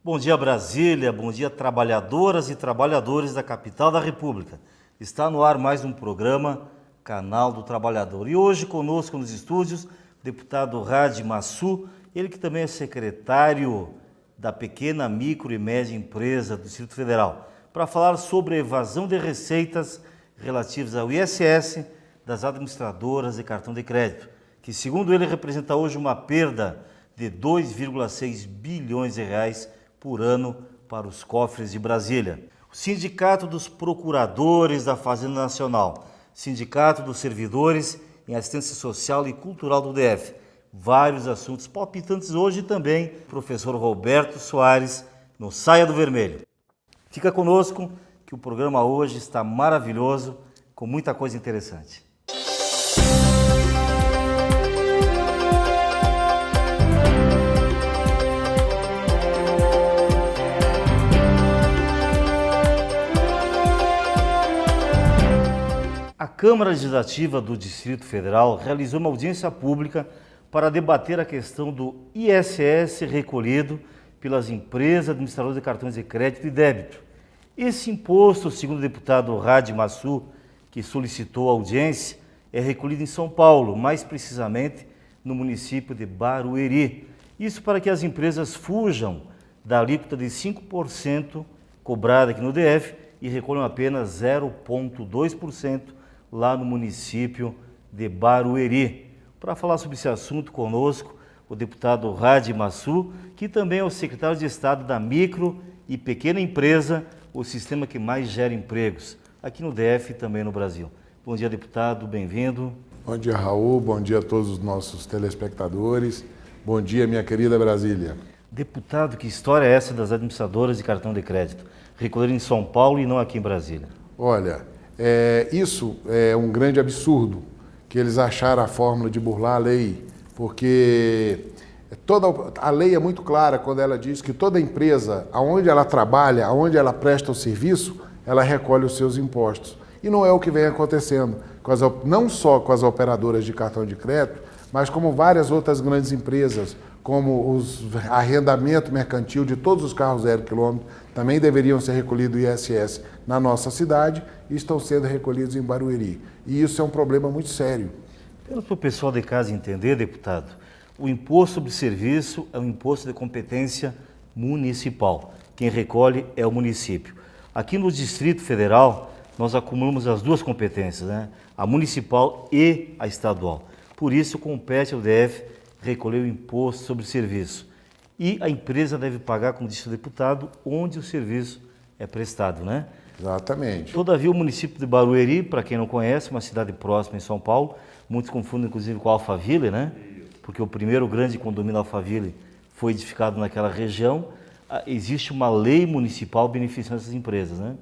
Bom dia, Brasília, bom dia, trabalhadoras e trabalhadores da capital da República. Está no ar mais um programa, Canal do Trabalhador. E hoje conosco nos estúdios, o deputado Radi Massu, ele que também é secretário da pequena, micro e média empresa do Distrito Federal, para falar sobre a evasão de receitas relativas ao ISS das administradoras de cartão de crédito, que segundo ele representa hoje uma perda de 2,6 bilhões de reais por ano para os cofres de Brasília. O Sindicato dos Procuradores da Fazenda Nacional, Sindicato dos Servidores em Assistência Social e Cultural do DF. Vários assuntos palpitantes hoje também, professor Roberto Soares, no Saia do Vermelho. Fica conosco que o programa hoje está maravilhoso, com muita coisa interessante. A Câmara Legislativa do Distrito Federal realizou uma audiência pública para debater a questão do ISS recolhido pelas empresas administradoras de cartões de crédito e débito. Esse imposto, segundo o deputado Radi Massu, que solicitou a audiência, é recolhido em São Paulo, mais precisamente no município de Barueri. Isso para que as empresas fujam da alíquota de 5% cobrada aqui no DF e recolham apenas 0,2% lá no município de Barueri. Para falar sobre esse assunto conosco, o deputado Radi Massu, que também é o secretário de Estado da Micro e Pequena Empresa, o sistema que mais gera empregos, aqui no DF e também no Brasil. Bom dia, deputado, bem-vindo. Bom dia, Raul, bom dia a todos os nossos telespectadores, bom dia, minha querida Brasília. Deputado, que história é essa das administradoras de cartão de crédito? Recolher em São Paulo e não aqui em Brasília. Olha, isso é um grande absurdo, que eles acharam a fórmula de burlar a lei, porque a lei é muito clara quando ela diz que toda empresa, aonde ela trabalha, aonde ela presta o serviço, ela recolhe os seus impostos. E não é o que vem acontecendo, não só com as operadoras de cartão de crédito, mas como várias outras grandes empresas, como arrendamento mercantil de todos os carros 0 km, também deveriam ser recolhidos ISS na nossa cidade e estão sendo recolhidos em Barueri. E isso é um problema muito sério. Para o pessoal de casa entender, deputado, o imposto sobre serviço é um imposto de competência municipal. Quem recolhe é o município. Aqui no Distrito Federal, nós acumulamos as duas competências, né? A municipal e a estadual. Por isso, compete ao DF recolher o imposto sobre serviço. E a empresa deve pagar, como disse o deputado, onde o serviço é prestado, né? Exatamente. Todavia, o município de Barueri, para quem não conhece, uma cidade próxima em São Paulo, muitos confundem inclusive com Alphaville, né? Porque o primeiro grande condomínio Alphaville foi edificado naquela região. Existe uma lei municipal beneficiando essas empresas, né?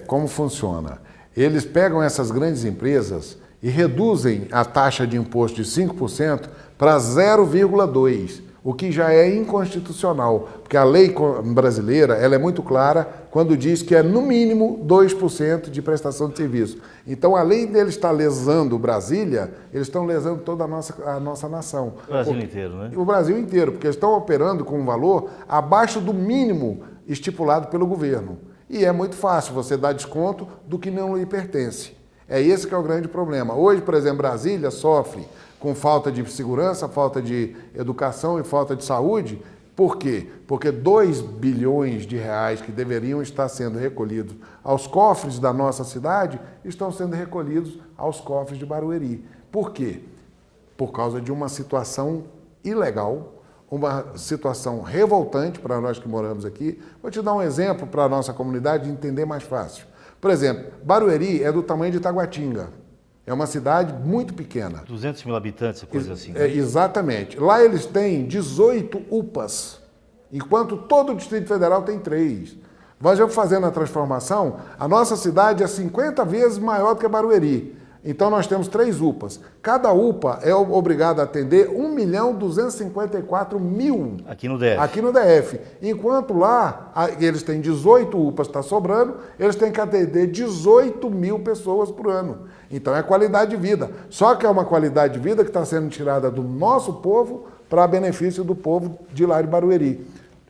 Como funciona? Eles pegam essas grandes empresas e reduzem a taxa de imposto de 5% para 0,2%, o que já é inconstitucional, porque a lei brasileira ela é muito clara quando diz que é no mínimo 2% de prestação de serviço. Então, além deles estar lesando Brasília, eles estão lesando toda a nossa nação. O Brasil inteiro, né? O Brasil inteiro, porque eles estão operando com um valor abaixo do mínimo estipulado pelo governo. E é muito fácil você dar desconto do que não lhe pertence. É esse que é o grande problema. Hoje, por exemplo, Brasília sofre com falta de segurança, falta de educação e falta de saúde. Por quê? Porque 2 bilhões de reais que deveriam estar sendo recolhidos aos cofres da nossa cidade estão sendo recolhidos aos cofres de Barueri. Por quê? Por causa de uma situação ilegal, uma situação revoltante para nós que moramos aqui. Vou te dar um exemplo para a nossa comunidade entender mais fácil. Por exemplo, Barueri é do tamanho de Taguatinga. É uma cidade muito pequena. 200 mil habitantes, coisa assim. Né? Exatamente. Lá eles têm 18 UPAs, enquanto todo o Distrito Federal tem 3. Nós vamos fazendo a transformação, a nossa cidade é 50 vezes maior do que Barueri. Então nós temos 3 UPAs. Cada UPA é obrigada a atender 1.254.000. Aqui no DF. Aqui no DF. Enquanto lá, eles têm 18 UPAs, está sobrando, eles têm que atender 18 mil pessoas por ano. Então é qualidade de vida. Só que é uma qualidade de vida que está sendo tirada do nosso povo para benefício do povo de lá de Barueri.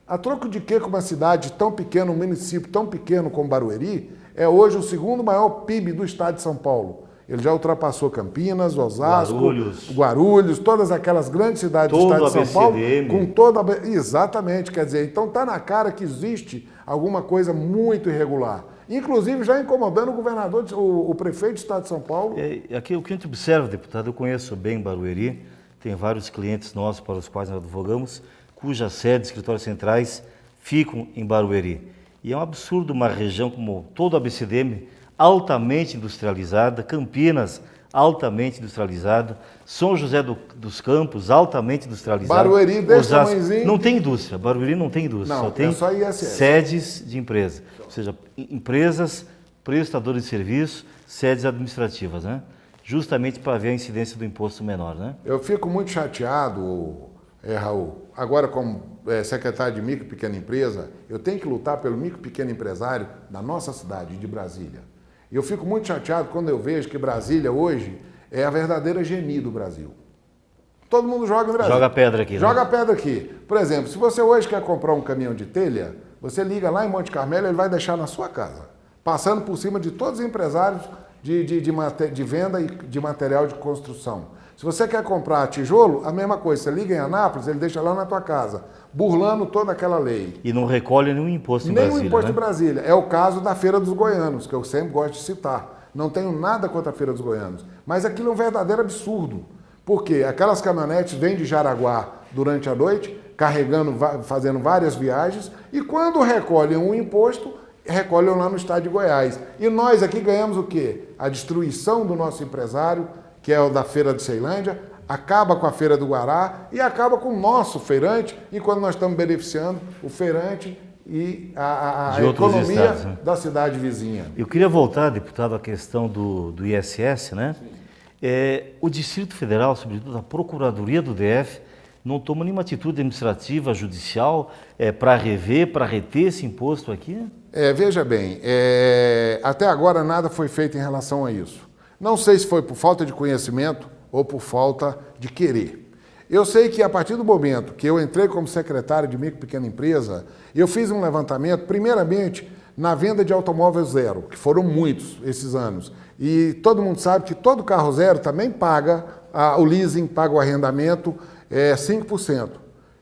A troco de que uma cidade tão pequena, um município tão pequeno como Barueri, é hoje o segundo maior PIB do estado de São Paulo. Ele já ultrapassou Campinas, Osasco, Guarulhos, todas aquelas grandes cidades do estado de São Paulo. Com toda Exatamente, quer dizer, então está na cara que existe alguma coisa muito irregular. Inclusive já incomodando o governador, o prefeito do estado de São Paulo. Aqui o que a gente observa, deputado, eu conheço bem Barueri, tem vários clientes nossos para os quais nós advogamos, cujas sedes, escritórios centrais, ficam em Barueri. E é um absurdo uma região como todo o ABCDM, altamente industrializada, Campinas, altamente industrializada, São José dos Campos, altamente industrializada. Barueri desse tamanhozinho. Não tem indústria, Barueri não tem indústria, não, só tem sedes de empresas, ou seja, empresas, prestadores de serviço, sedes administrativas, né? Justamente para ver a incidência do imposto menor, né? Eu fico muito chateado, Raul, agora como secretário de micro e pequena empresa, eu tenho que lutar pelo micro e pequeno empresário da nossa cidade, de Brasília. E eu fico muito chateado quando eu vejo que Brasília hoje é a verdadeira geni do Brasil. Todo mundo joga em Brasília. Joga pedra aqui, Joga pedra aqui. Por exemplo, se você hoje quer comprar um caminhão de telha, você liga lá em Monte Carmelo, ele vai deixar na sua casa, passando por cima de todos os empresários de venda e de material de construção. Se você quer comprar tijolo, a mesma coisa. Você liga em Anápolis, ele deixa lá na tua casa, burlando toda aquela lei. E não recolhe nenhum imposto em Brasília, nenhum imposto né? em Brasília. É o caso da Feira dos Goianos, que eu sempre gosto de citar. Não tenho nada contra a Feira dos Goianos. Mas aquilo é um verdadeiro absurdo. Por quê? Aquelas caminhonetes vêm de Jaraguá durante a noite, carregando, fazendo várias viagens, e quando recolhem um imposto, recolhem lá no estado de Goiás. E nós aqui ganhamos o quê? A destruição do nosso empresário, que é o da Feira de Ceilândia, acaba com a Feira do Guará e acaba com o nosso feirante, enquanto nós estamos beneficiando o feirante e a economia estados, né? Da cidade vizinha. Eu queria voltar, deputado, à questão do ISS, né? O Distrito Federal, sobretudo a Procuradoria do DF, não toma nenhuma atitude administrativa, judicial, para rever, para reter esse imposto aqui? Veja bem, até agora nada foi feito em relação a isso. Não sei se foi por falta de conhecimento ou por falta de querer. Eu sei que a partir do momento que eu entrei como secretário de micro e pequena empresa, eu fiz um levantamento, primeiramente, na venda de automóvel zero, que foram muitos esses anos. E todo mundo sabe que todo carro zero também paga o leasing, paga o arrendamento, 5%.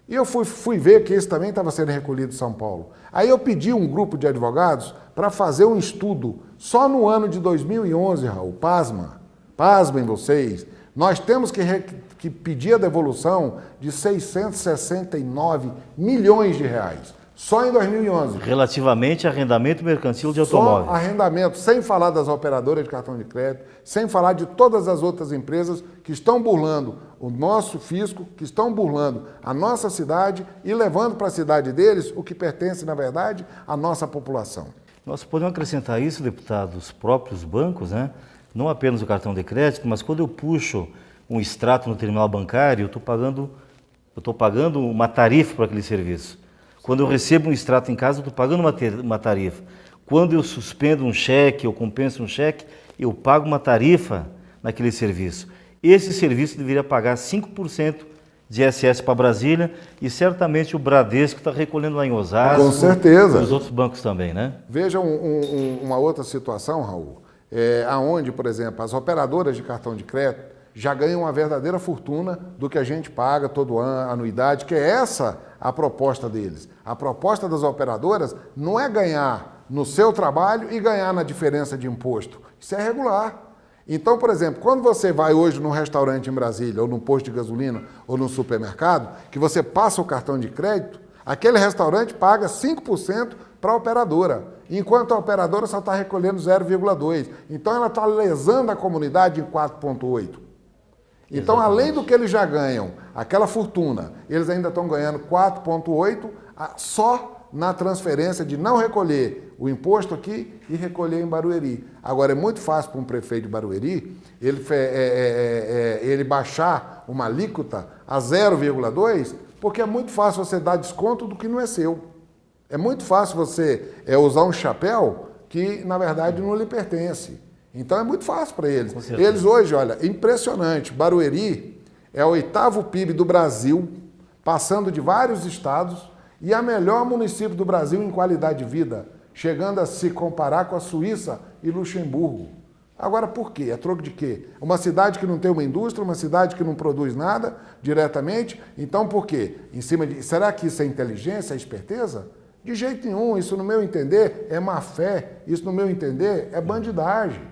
E eu fui ver que esse também estava sendo recolhido em São Paulo. Aí eu pedi um grupo de advogados para fazer um estudo. Só no ano de 2011, Raul, pasmem vocês, nós temos que pedir a devolução de 669 milhões de reais. Só em 2011. Relativamente a arrendamento mercantil de automóveis. Só arrendamento, sem falar das operadoras de cartão de crédito, sem falar de todas as outras empresas que estão burlando o nosso fisco, que estão burlando a nossa cidade e levando para a cidade deles o que pertence, na verdade, à nossa população. Nós podemos acrescentar isso, deputado, os próprios bancos, né? Não apenas o cartão de crédito, mas quando eu puxo um extrato no terminal bancário, eu estou pagando uma tarifa para aquele serviço. Quando eu recebo um extrato em casa, eu estou pagando uma tarifa. Quando eu suspendo um cheque ou compenso um cheque, eu pago uma tarifa naquele serviço. Esse serviço deveria pagar 5% de ISS para Brasília e certamente o Bradesco está recolhendo lá em Osasco. Com certeza. E os outros bancos também, né? Veja uma outra situação, Raul, aonde, por exemplo, as operadoras de cartão de crédito já ganham uma verdadeira fortuna do que a gente paga todo ano, anuidade, que é essa a proposta deles. A proposta das operadoras não é ganhar no seu trabalho e ganhar na diferença de imposto. Isso é regular. Então, por exemplo, quando você vai hoje num restaurante em Brasília, ou num posto de gasolina, ou num supermercado, que você passa o cartão de crédito, aquele restaurante paga 5% para a operadora, enquanto a operadora só está recolhendo 0,2%. Então, ela está lesando a comunidade em 4,8%. Então, além do que eles já ganham, aquela fortuna, eles ainda estão ganhando 4,8% só na transferência de não recolher o imposto aqui e recolher em Barueri. Agora, é muito fácil para um prefeito de Barueri ele baixar uma alíquota a 0,2%, porque é muito fácil você dar desconto do que não é seu. É muito fácil você usar um chapéu que, na verdade, não lhe pertence. Então é muito fácil para eles. Eles hoje, olha, impressionante. Barueri é o 8º PIB do Brasil, passando de vários estados e a melhor município do Brasil em qualidade de vida, chegando a se comparar com a Suíça e Luxemburgo. Agora, por quê? É troco de quê? Uma cidade que não tem uma indústria, uma cidade que não produz nada diretamente. Então, por quê? Será que isso é inteligência, é esperteza? De jeito nenhum. Isso, no meu entender, é má fé. Isso, no meu entender, é bandidagem.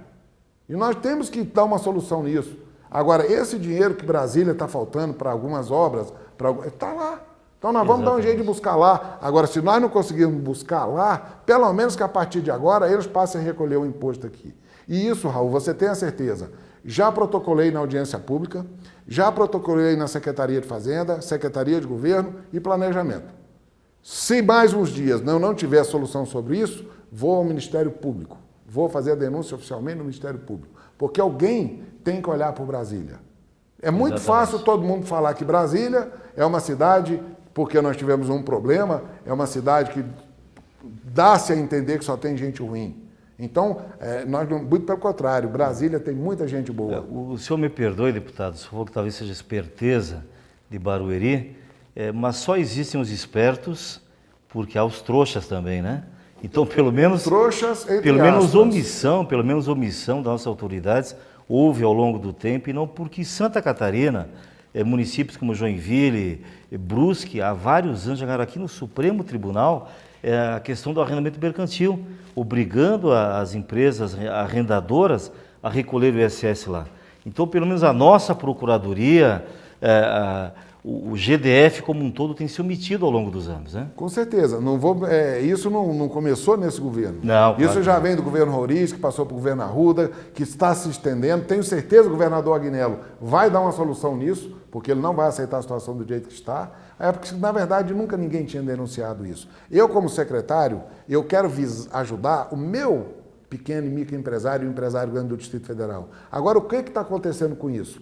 E nós temos que dar uma solução nisso. Agora, esse dinheiro que Brasília está faltando para algumas obras, está lá. Então nós vamos dar um jeito de buscar lá. Agora, se nós não conseguirmos buscar lá, pelo menos que a partir de agora eles passem a recolher o imposto aqui. E isso, Raul, você tem a certeza. Já protocolei na audiência pública, já protocolei na Secretaria de Fazenda, Secretaria de Governo e Planejamento. Se mais uns dias não tiver solução sobre isso, vou ao Ministério Público. Vou fazer a denúncia oficialmente no Ministério Público. Porque alguém tem que olhar para Brasília. É muito fácil todo mundo falar que Brasília é uma cidade, porque nós tivemos um problema, é uma cidade que dá-se a entender que só tem gente ruim. Então, muito pelo contrário, Brasília tem muita gente boa. O senhor me perdoe, deputado, se for que talvez seja esperteza de Barueri, mas só existem os espertos porque há os trouxas também, né? Então, pelo menos trouxas, pelo menos omissão das nossas autoridades houve ao longo do tempo, e não porque Santa Catarina, municípios como Joinville, Brusque, há vários anos chegaram aqui no Supremo Tribunal a questão do arrendamento mercantil, obrigando as empresas arrendadoras a recolher o ISS lá. Então, pelo menos a nossa Procuradoria, o GDF como um todo tem se omitido ao longo dos anos, né? Com certeza. Isso não começou nesse governo. Não, isso claro. Já vem do governo Roriz, que passou para o governo Arruda, que está se estendendo. Tenho certeza que o governador Agnello vai dar uma solução nisso, porque ele não vai aceitar a situação do jeito que está. Porque, na verdade, nunca ninguém tinha denunciado isso. Eu, como secretário, eu quero ajudar o meu pequeno e microempresário e o empresário grande do Distrito Federal. Agora, o que está acontecendo com isso?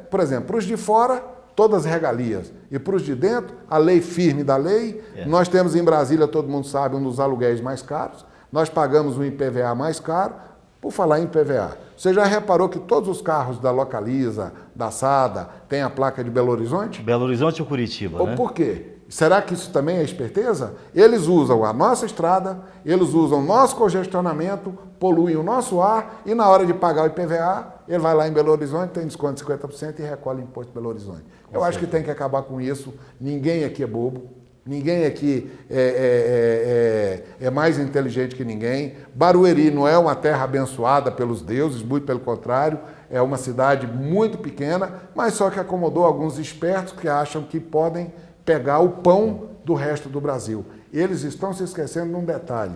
Por exemplo, para os de fora, todas as regalias. E para os de dentro, a lei firme da lei. Nós temos em Brasília, todo mundo sabe, um dos aluguéis mais caros. Nós pagamos um IPVA mais caro. Por falar em IPVA, você já reparou que todos os carros da Localiza, da Sada, têm a placa de Belo Horizonte? Belo Horizonte ou Curitiba, né? Por quê? Será que isso também é esperteza? Eles usam a nossa estrada, eles usam o nosso congestionamento, poluem o nosso ar, e na hora de pagar o IPVA, ele vai lá em Belo Horizonte, tem desconto de 50% e recolhe o imposto de Belo Horizonte. Eu acho que tem que acabar com isso. Ninguém aqui é bobo. Ninguém aqui é mais inteligente que ninguém. Barueri não é uma terra abençoada pelos deuses, muito pelo contrário. É uma cidade muito pequena, mas só que acomodou alguns espertos que acham que podem pegar o pão do resto do Brasil. Eles estão se esquecendo de um detalhe.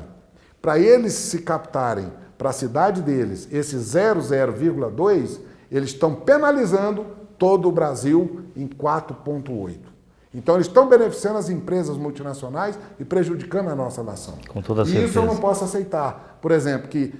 Para eles se captarem para a cidade deles, esse 0,2, eles estão penalizando todo o Brasil em 4,8. Então, eles estão beneficiando as empresas multinacionais e prejudicando a nossa nação. Com toda certeza. E isso eu não posso aceitar. Por exemplo, que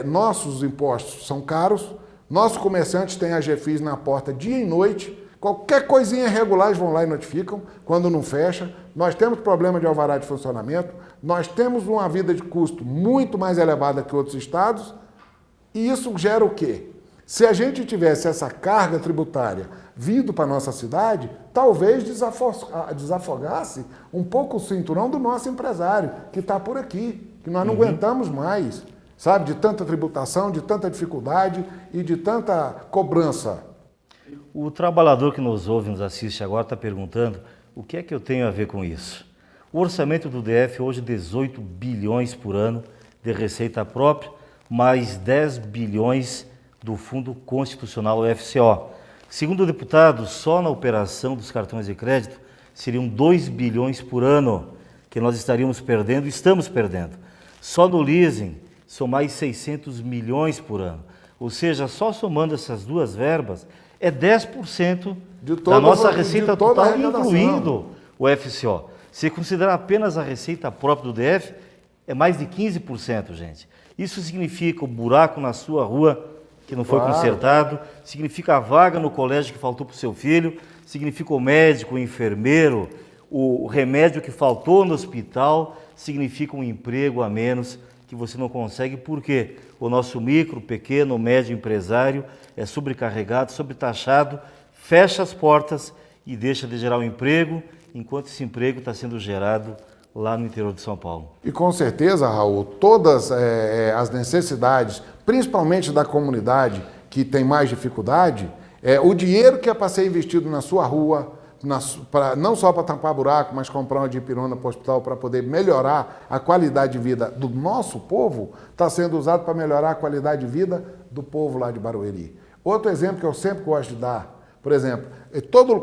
nossos impostos são caros, nossos comerciantes têm a GFIS na porta dia e noite, qualquer coisinha irregular eles vão lá e notificam, quando não fecha. Nós temos problema de alvará de funcionamento, nós temos uma vida de custo muito mais elevada que outros estados, e isso gera o quê? Se a gente tivesse essa carga tributária vindo para a nossa cidade, talvez desafogasse um pouco o cinturão do nosso empresário, que está por aqui, que nós não aguentamos mais, sabe, de tanta tributação, de tanta dificuldade e de tanta cobrança. O trabalhador que nos ouve, nos assiste agora, está perguntando o que é que eu tenho a ver com isso. O orçamento do DF hoje 18 bilhões por ano de receita própria, mais 10 bilhões do Fundo Constitucional, o FCO. Segundo o deputado, só na operação dos cartões de crédito seriam 2 bilhões por ano que nós estaríamos perdendo, estamos perdendo. Só no leasing são mais 600 milhões por ano. Ou seja, só somando essas duas verbas, é 10% da nossa receita total, incluindo o FCO. Se considerar apenas a receita própria do DF, é mais de 15%, gente. Isso significa o buraco na sua rua que não foi consertado, significa a vaga no colégio que faltou para o seu filho, significa o médico, o enfermeiro, o remédio que faltou no hospital, significa um emprego a menos que você não consegue, porque o nosso micro, pequeno, médio empresário é sobrecarregado, sobretaxado, fecha as portas e deixa de gerar um emprego enquanto esse emprego está sendo gerado lá no interior de São Paulo. E com certeza, Raul, todas as necessidades, principalmente da comunidade que tem mais dificuldade, o dinheiro que é para ser investido na sua rua, não só para tampar buraco, mas comprar uma dipirona para o hospital para poder melhorar a qualidade de vida do nosso povo, está sendo usado para melhorar a qualidade de vida do povo lá de Barueri. Outro exemplo que eu sempre gosto de dar, por exemplo,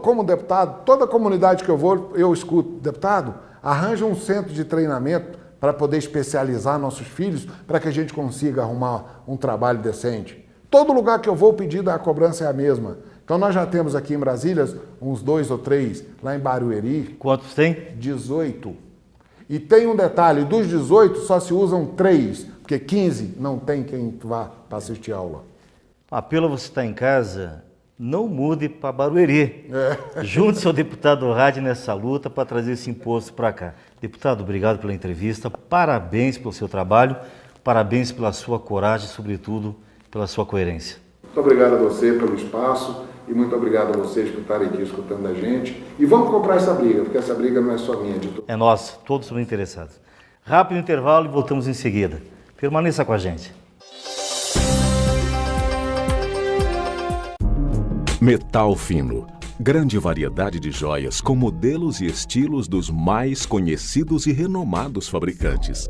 como deputado, toda comunidade que eu vou, eu escuto, deputado, arranja um centro de treinamento para poder especializar nossos filhos, para que a gente consiga arrumar um trabalho decente. Todo lugar que eu vou, o pedido, a cobrança é a mesma. Então nós já temos aqui em Brasília uns 2 ou 3, lá em Barueri. Quantos tem? 18. E tem um detalhe, dos 18 só se usam 3, porque 15 não tem quem vá para assistir aula. Apelo a você está em casa, não mude para Barueri. Junte-se ao deputado Rade nessa luta para trazer esse imposto para cá. Deputado, obrigado pela entrevista, parabéns pelo seu trabalho, parabéns pela sua coragem, sobretudo pela sua coerência. Muito obrigado a você pelo espaço e muito obrigado a vocês por estarem aqui escutando a gente. E vamos comprar essa briga, porque essa briga não é só minha, de todos. É nossa, todos somos interessados. Rápido intervalo e voltamos em seguida. Permaneça com a gente. Metal fino. Grande variedade de joias com modelos e estilos dos mais conhecidos e renomados fabricantes.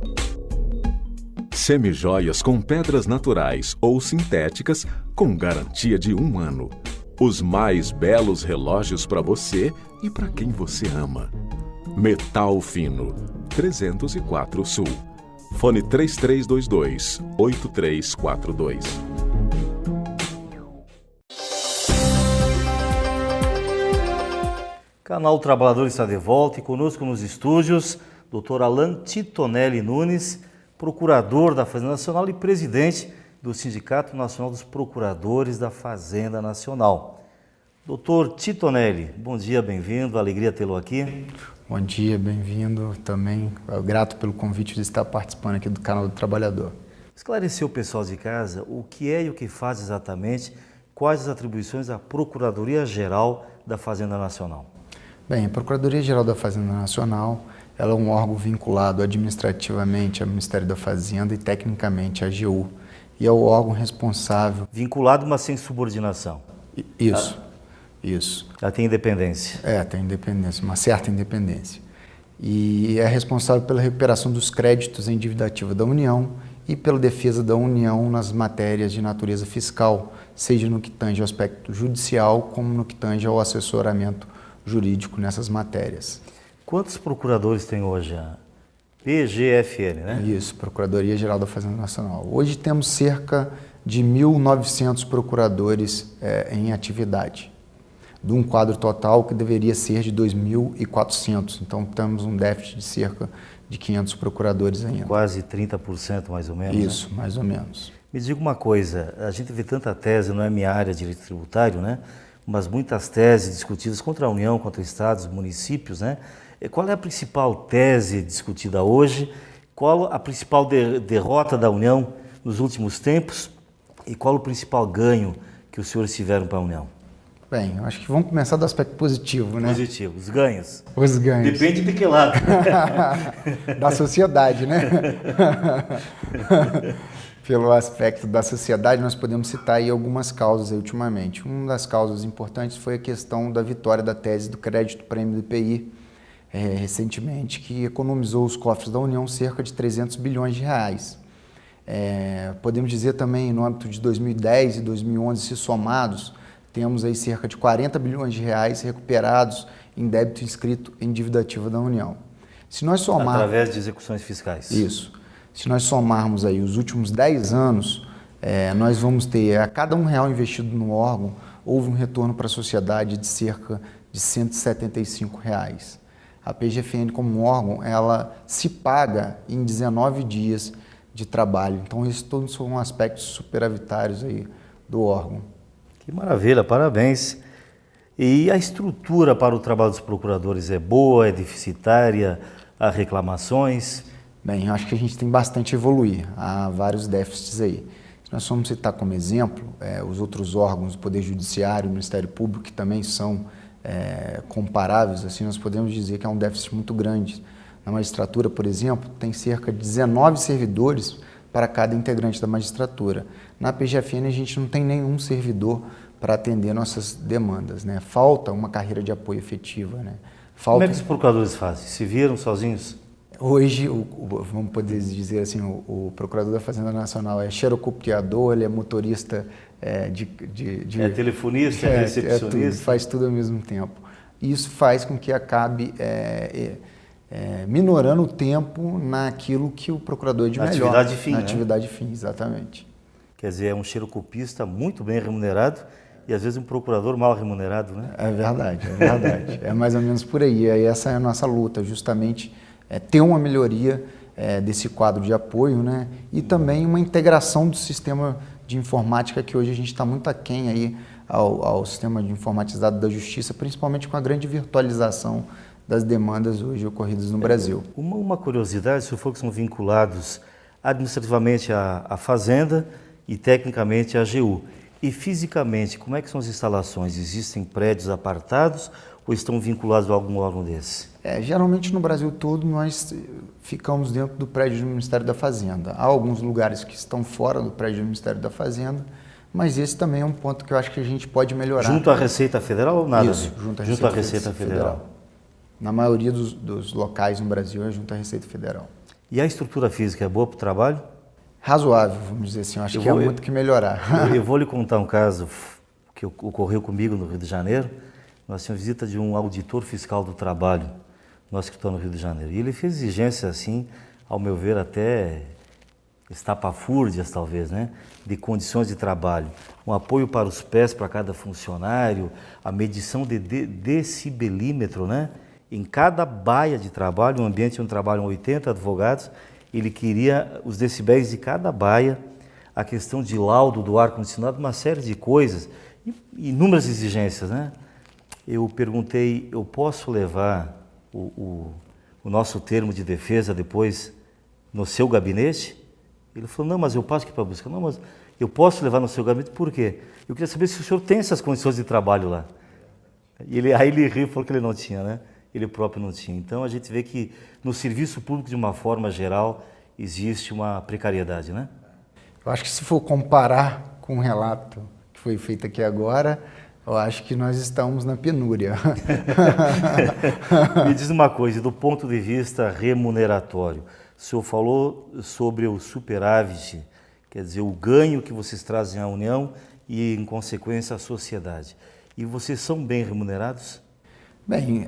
Semijoias com pedras naturais ou sintéticas com garantia de 1 ano. Os mais belos relógios para você e para quem você ama. Metal fino. 304 Sul. Fone 3322-8342. Canal Trabalhador está de volta e conosco nos estúdios, Dr. Alan Titonelli Nunes, procurador da Fazenda Nacional e presidente do Sindicato Nacional dos Procuradores da Fazenda Nacional. Doutor Titonelli, bom dia, bem-vindo, alegria tê-lo aqui. Bom dia, bem-vindo também, grato pelo convite de estar participando aqui do Canal do Trabalhador. Esclareceu o pessoal de casa o que é e o que faz exatamente, quais as atribuições da Procuradoria-Geral da Fazenda Nacional. Bem, a Procuradoria-Geral da Fazenda Nacional, ela é um órgão vinculado administrativamente ao Ministério da Fazenda e tecnicamente à AGU, e é o órgão responsável... Vinculado, mas sem subordinação. Isso, isso. Ela tem independência. Tem independência, uma certa independência. E é responsável pela recuperação dos créditos em dívida ativa da União e pela defesa da União nas matérias de natureza fiscal, seja no que tange ao aspecto judicial, como no que tange ao assessoramento jurídico nessas matérias. Quantos procuradores tem hoje a PGFN, né? Isso, Procuradoria-Geral da Fazenda Nacional. Hoje temos cerca de 1.900 procuradores em atividade, de um quadro total que deveria ser de 2.400. Então, temos um déficit de cerca de 500 procuradores ainda. Quase 30% mais ou menos. Isso, né? mais ou menos. Me diga uma coisa, a gente vê tanta tese, não é minha área de direito tributário, né? Mas muitas teses discutidas contra a União, contra estados, municípios, né? Qual é a principal tese discutida hoje? Qual a principal derrota da União nos últimos tempos? E qual o principal ganho que os senhores tiveram para a União? Bem, eu acho que vamos começar do aspecto positivo, né? Positivo, os ganhos. Os ganhos. Depende de que lado. Da sociedade, né? Pelo aspecto da sociedade, nós podemos citar aí algumas causas aí, ultimamente. Uma das causas importantes foi a questão da vitória da tese do crédito prêmio do IPI, recentemente, que economizou os cofres da União cerca de 300 bilhões de reais. Podemos dizer também, no âmbito de 2010 e 2011, se somados, temos aí cerca de 40 bilhões de reais recuperados em débito inscrito em dívida ativa da União. Se nós somarmos... Através de execuções fiscais. Isso. Se nós somarmos aí os últimos 10 anos, nós vamos ter, a cada R$1 investido no órgão, houve um retorno para a sociedade de cerca de R$175. A PGFN, como órgão, ela se paga em 19 dias de trabalho. Então, esses todos são aspectos superavitários aí do órgão. Que maravilha, parabéns. E a estrutura para o trabalho dos procuradores é boa, é deficitária, há reclamações? Bem, eu acho que a gente tem bastante a evoluir, há vários déficits aí. Se nós formos citar como exemplo, os outros órgãos do Poder Judiciário, o Ministério Público, que também são comparáveis, assim, nós podemos dizer que é um déficit muito grande. Na magistratura, por exemplo, tem cerca de 19 servidores para cada integrante da magistratura. Na PGFN, a gente não tem nenhum servidor para atender nossas demandas, né? Falta uma carreira de apoio efetiva, né? Como é que os procuradores fazem? Se viram sozinhos? Hoje, vamos poder dizer assim, o procurador da Fazenda Nacional é xerocopiador, ele é motorista É telefonista, é recepcionista? tudo, faz tudo ao mesmo tempo. Isso faz com que acabe minorando o tempo naquilo que o procurador é de melhor. Atividade fim, na né? atividade fim, exatamente. Quer dizer, é um xerocopista muito bem remunerado e às vezes um procurador mal remunerado, né? É verdade, é verdade. É mais ou menos por aí. E essa é a nossa luta, justamente ter uma melhoria desse quadro de apoio, né? E também uma integração do sistema de informática, que hoje a gente está muito aquém aí ao sistema de informatizado da Justiça, principalmente com a grande virtualização das demandas hoje ocorridas no Brasil. Uma curiosidade, se for que são vinculados administrativamente à Fazenda e tecnicamente à AGU. E fisicamente, como é que são as instalações? Existem prédios apartados ou estão vinculados a algum órgão desse? Geralmente no Brasil todo nós ficamos dentro do prédio do Ministério da Fazenda. Há alguns lugares que estão fora do prédio do Ministério da Fazenda, mas esse também é um ponto que eu acho que a gente pode melhorar. Junto à Receita Federal ou nada? Isso, junto à Receita Federal. Na maioria dos locais no Brasil é junto à Receita Federal. E a estrutura física é boa para o trabalho? Razoável, vamos dizer assim. Eu acho que há muito que melhorar. Eu vou lhe contar um caso que ocorreu comigo no Rio de Janeiro. Nós tínhamos visita de um auditor fiscal do trabalho, nosso escritório no Rio de Janeiro. E ele fez exigências assim, ao meu ver, até estapafúrdias talvez, né? De condições de trabalho. Um apoio para os pés para cada funcionário, a medição de decibelímetro, né? Em cada baia de trabalho, um ambiente onde trabalham 80 advogados, ele queria os decibéis de cada baia, a questão de laudo do ar-condicionado, uma série de coisas, inúmeras exigências, né? Eu perguntei, eu posso levar o nosso termo de defesa depois no seu gabinete? Ele falou, não, mas eu passo aqui para buscar. Não, mas eu posso levar no seu gabinete, por quê? Eu queria saber se o senhor tem essas condições de trabalho lá. Aí ele riu e falou que ele não tinha, né? Ele próprio não tinha. Então a gente vê que no serviço público, de uma forma geral, existe uma precariedade, né? Eu acho que se for comparar com o relato que foi feito aqui agora, eu acho que nós estamos na penúria. Me diz uma coisa, do ponto de vista remuneratório, o senhor falou sobre o superávit, quer dizer, o ganho que vocês trazem à União e, em consequência, à sociedade. E vocês são bem remunerados? Bem,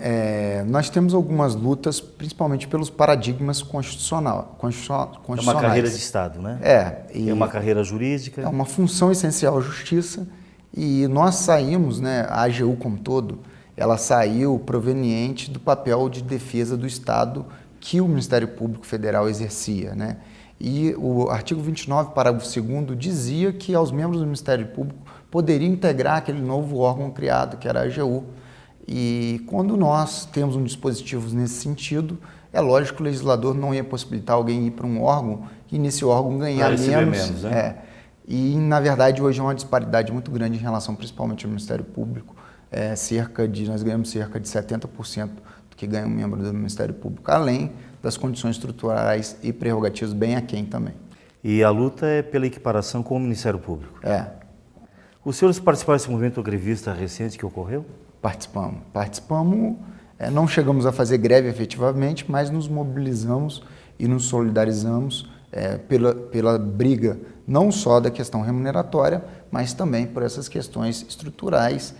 nós temos algumas lutas, principalmente pelos paradigmas constitucionais. É uma carreira de Estado, né? É uma carreira jurídica. É uma função essencial à justiça e nós saímos, né, a AGU como todo, ela saiu proveniente do papel de defesa do Estado que o Ministério Público Federal exercia, né? E o artigo 29, parágrafo 2º, dizia que aos membros do Ministério Público poderiam integrar aquele novo órgão criado, que era a AGU. E quando nós temos um dispositivo nesse sentido, é lógico que o legislador não ia possibilitar alguém ir para um órgão e nesse órgão ganhar menos. Né? E, na verdade, hoje é uma disparidade muito grande em relação principalmente ao Ministério Público. Nós ganhamos cerca de 70% do que ganha um membro do Ministério Público, além das condições estruturais e prerrogativas bem aquém também. E a luta é pela equiparação com o Ministério Público? Os senhores participaram desse movimento grevista recente que ocorreu? Participamos, não chegamos a fazer greve efetivamente, mas nos mobilizamos e nos solidarizamos pela briga, não só da questão remuneratória, mas também por essas questões estruturais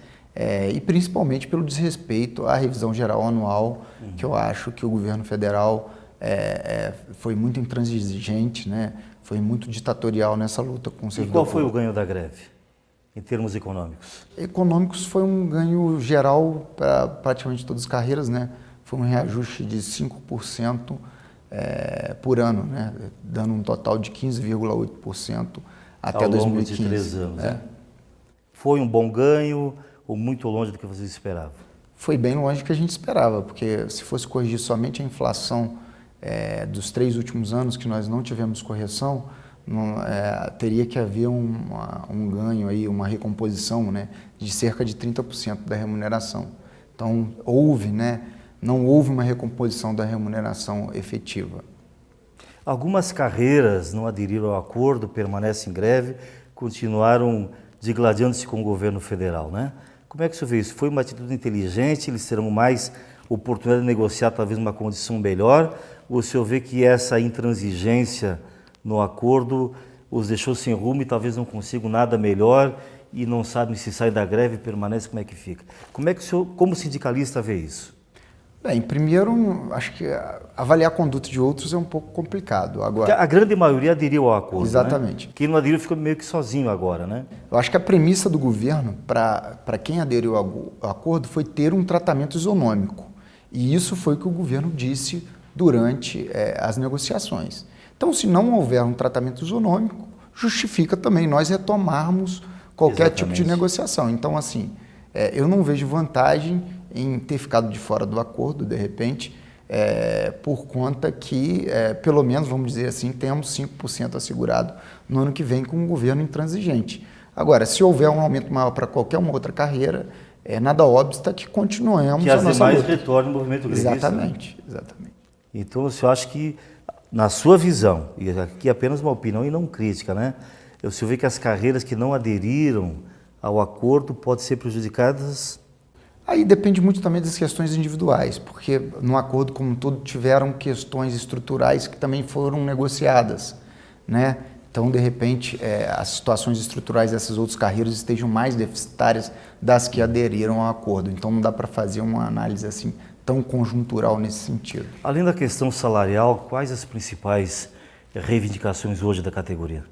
e principalmente pelo desrespeito à revisão geral anual, que eu acho que o governo federal foi muito intransigente, né? Foi muito ditatorial nessa luta com o servidor. E qual foi o ganho da greve? Em termos econômicos? Econômicos foi um ganho geral para praticamente todas as carreiras, né? Foi um reajuste de 5% por ano, né? Dando um total de 15,8% até 2015. Ao longo de 3 anos, né? Foi um bom ganho ou muito longe do que vocês esperavam? Foi bem longe do que a gente esperava, porque se fosse corrigir somente a inflação dos 3 últimos anos, que nós não tivemos correção, teria que haver um ganho, aí, uma recomposição, né, de cerca de 30% da remuneração. Então, houve, né, não houve uma recomposição da remuneração efetiva. Algumas carreiras não aderiram ao acordo, permanecem em greve, continuaram digladiando-se com o governo federal, né? Como é que o senhor vê isso? Foi uma atitude inteligente, eles terão mais oportunidade de negociar talvez uma condição melhor, ou o senhor vê que essa intransigência no acordo os deixou sem rumo e talvez não consigam nada melhor e não sabem se sai da greve e permanece, como é que fica? Como é que o senhor, como sindicalista, vê isso? Bem, primeiro, acho que avaliar a conduta de outros é um pouco complicado. Agora, a grande maioria aderiu ao acordo, exatamente. Né? Quem não aderiu ficou meio que sozinho agora, né? Eu acho que a premissa do governo, para quem aderiu ao acordo, foi ter um tratamento isonômico. E isso foi o que o governo disse durante as negociações. Então, se não houver um tratamento isonômico, justifica também nós retomarmos qualquer tipo de negociação. Então, assim, eu não vejo vantagem em ter ficado de fora do acordo, de repente, por conta que, pelo menos, vamos dizer assim, temos 5% assegurado no ano que vem com um governo intransigente. Agora, se houver um aumento maior para qualquer uma outra carreira, nada obsta que continuemos que a nossa luta. Que as demais retornem ao movimento grevista. Exatamente, exatamente. Então, o senhor acha que, na sua visão, e aqui é apenas uma opinião e não crítica, né? O senhor vê que as carreiras que não aderiram ao acordo podem ser prejudicadas? Aí depende muito também das questões individuais, porque no acordo como um todo tiveram questões estruturais que também foram negociadas, né? Então, de repente, as situações estruturais dessas outras carreiras estejam mais deficitárias das que aderiram ao acordo. Então, não dá para fazer uma análise assim tão conjuntural nesse sentido. Além da questão salarial, quais as principais reivindicações hoje da categoria?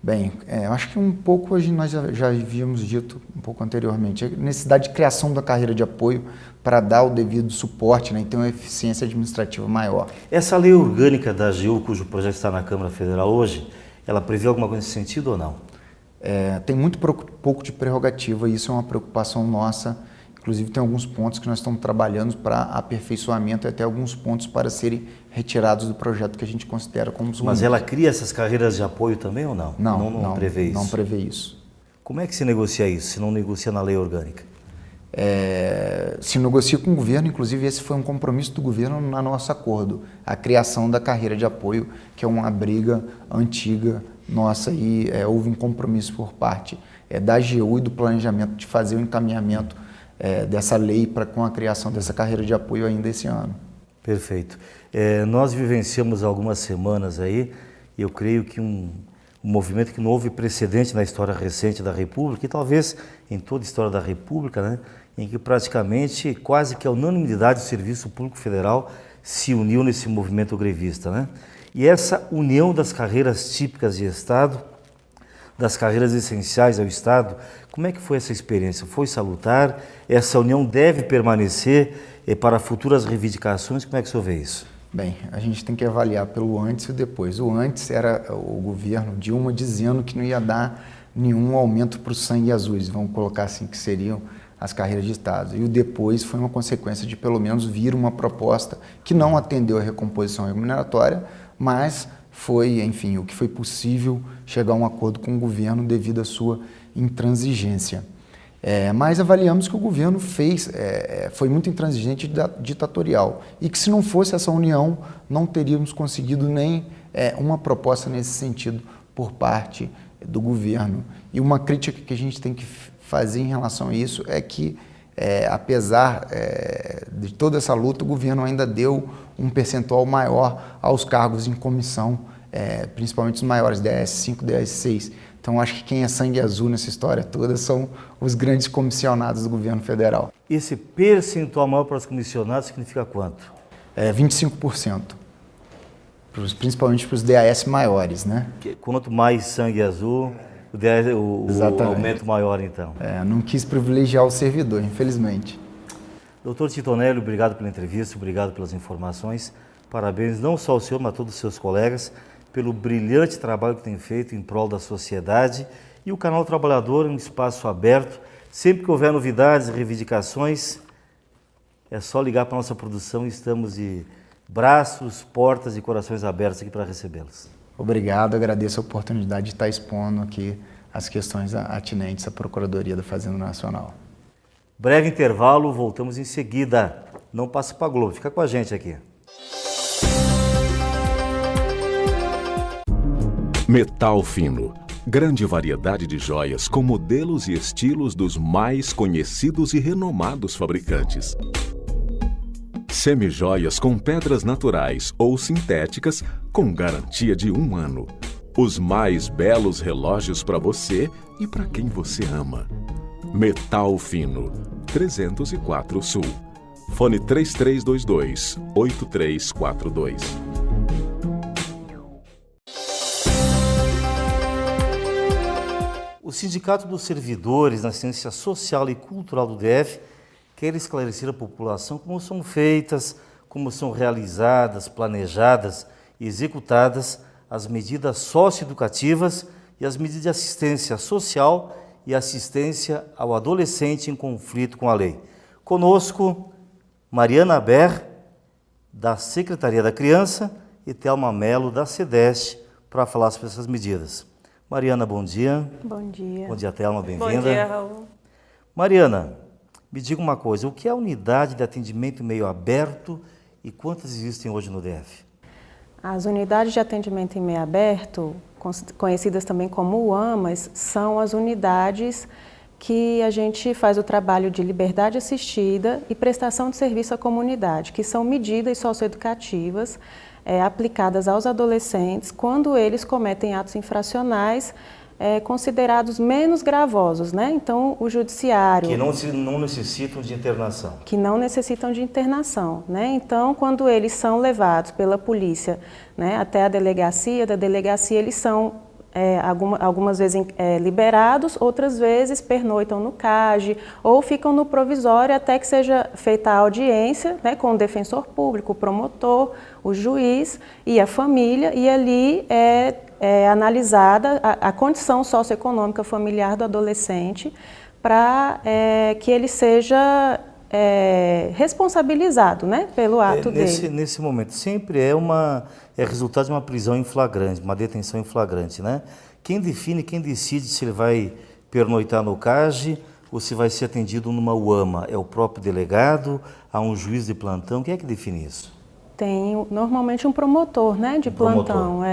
Bem, eu acho que um pouco hoje nós já havíamos dito um pouco anteriormente, a necessidade de criação da carreira de apoio para dar o devido suporte, né, e ter uma eficiência administrativa maior. Essa lei orgânica da AGU, cujo projeto está na Câmara Federal hoje, ela prevê alguma coisa nesse sentido ou não? Tem muito pouco de prerrogativa e isso é uma preocupação nossa. Inclusive tem alguns pontos que nós estamos trabalhando para aperfeiçoamento e até alguns pontos para serem retirados do projeto que a gente considera como ruins. Mas ela cria essas carreiras de apoio também ou não? Não prevê isso? Não prevê isso. Como é que se negocia isso, se não negocia na lei orgânica? Se negocia com o governo, inclusive esse foi um compromisso do governo no nosso acordo, a criação da carreira de apoio, que é uma briga antiga nossa e houve um compromisso por parte da AGU e do planejamento de fazer o encaminhamento dessa lei com a criação dessa carreira de apoio ainda esse ano. Perfeito. Nós vivenciamos algumas semanas aí, e eu creio que um movimento que não houve precedente na história recente da República, e talvez em toda a história da República, né, em que praticamente quase que a unanimidade do Serviço Público Federal se uniu nesse movimento grevista, né? E essa união das carreiras típicas de Estado, das carreiras essenciais ao Estado, como é que foi essa experiência? Foi salutar? Essa união deve permanecer para futuras reivindicações? Como é que o senhor vê isso? Bem, a gente tem que avaliar pelo antes e o depois. O antes era o governo Dilma dizendo que não ia dar nenhum aumento para os sangue azuis, vamos colocar assim, que seriam as carreiras de Estado. E o depois foi uma consequência de pelo menos vir uma proposta que não atendeu a recomposição remuneratória, mas foi, enfim, o que foi possível chegar a um acordo com o governo devido à sua intransigência. Mas avaliamos que o governo foi muito intransigente e ditatorial e que se não fosse essa união não teríamos conseguido nem uma proposta nesse sentido por parte do governo. E uma crítica que a gente tem que fazer em relação a isso é que, apesar de toda essa luta, o governo ainda deu um percentual maior aos cargos em comissão, principalmente os maiores, DS5, DS6. Então, acho que quem é sangue azul nessa história toda são os grandes comissionados do governo federal. Esse percentual maior para os comissionados significa quanto? 25%, principalmente para os DAS maiores, né? Quanto mais sangue azul, o aumento maior, então. Não quis privilegiar o servidor, infelizmente. Doutor Titonelli, obrigado pela entrevista, obrigado pelas informações. Parabéns não só ao senhor, mas a todos os seus colegas, pelo brilhante trabalho que tem feito em prol da sociedade. E o Canal Trabalhador é um espaço aberto. Sempre que houver novidades, reivindicações, é só ligar para a nossa produção e estamos de braços, portas e corações abertos aqui para recebê-los. Obrigado, agradeço a oportunidade de estar expondo aqui as questões atinentes à Procuradoria da Fazenda Nacional. Breve intervalo, voltamos em seguida. Não passa para a Globo, fica com a gente aqui. Metal Fino. Grande variedade de joias com modelos e estilos dos mais conhecidos e renomados fabricantes. Semijoias com pedras naturais ou sintéticas com garantia de 1 ano. Os mais belos relógios para você e para quem você ama. Metal Fino, 304 Sul. Fone 3322-8342. O Sindicato dos Servidores na Assistência Social e Cultural do DF quer esclarecer à população como são feitas, como são realizadas, planejadas e executadas as medidas socioeducativas e as medidas de assistência social e assistência ao adolescente em conflito com a lei. Conosco, Mariana Ber, da Secretaria da Criança, e Thelma Mello, da SEDEST, para falar sobre essas medidas. Mariana, bom dia. Bom dia. Bom dia, Thelma, bem-vinda. Bom dia, Raul. Mariana, me diga uma coisa, o que é a unidade de atendimento em meio aberto e quantas existem hoje no DF? As unidades de atendimento em meio aberto, conhecidas também como UAMAs, são as unidades que a gente faz o trabalho de liberdade assistida e prestação de serviço à comunidade, que são medidas socioeducativas aplicadas aos adolescentes quando eles cometem atos infracionais considerados menos gravosos, né? Então, o judiciário... Que não necessitam de internação. Que não necessitam de internação, né? Então, quando eles são levados pela polícia, né, até a delegacia, da delegacia eles são algumas vezes liberados, outras vezes pernoitam no CAGE ou ficam no provisório até que seja feita a audiência, né, com o defensor público, o promotor, o juiz e a família, e ali é analisada a condição socioeconômica familiar do adolescente para que ele seja responsabilizado, né, pelo ato dele. Nesse momento, sempre é resultado de uma prisão em flagrante, uma detenção em flagrante, né? Quem define, quem decide se ele vai pernoitar no CAGE ou se vai ser atendido numa UAMA? É o próprio delegado? Há um juiz de plantão? Quem é que define isso? Tem normalmente um promotor, né, de plantão.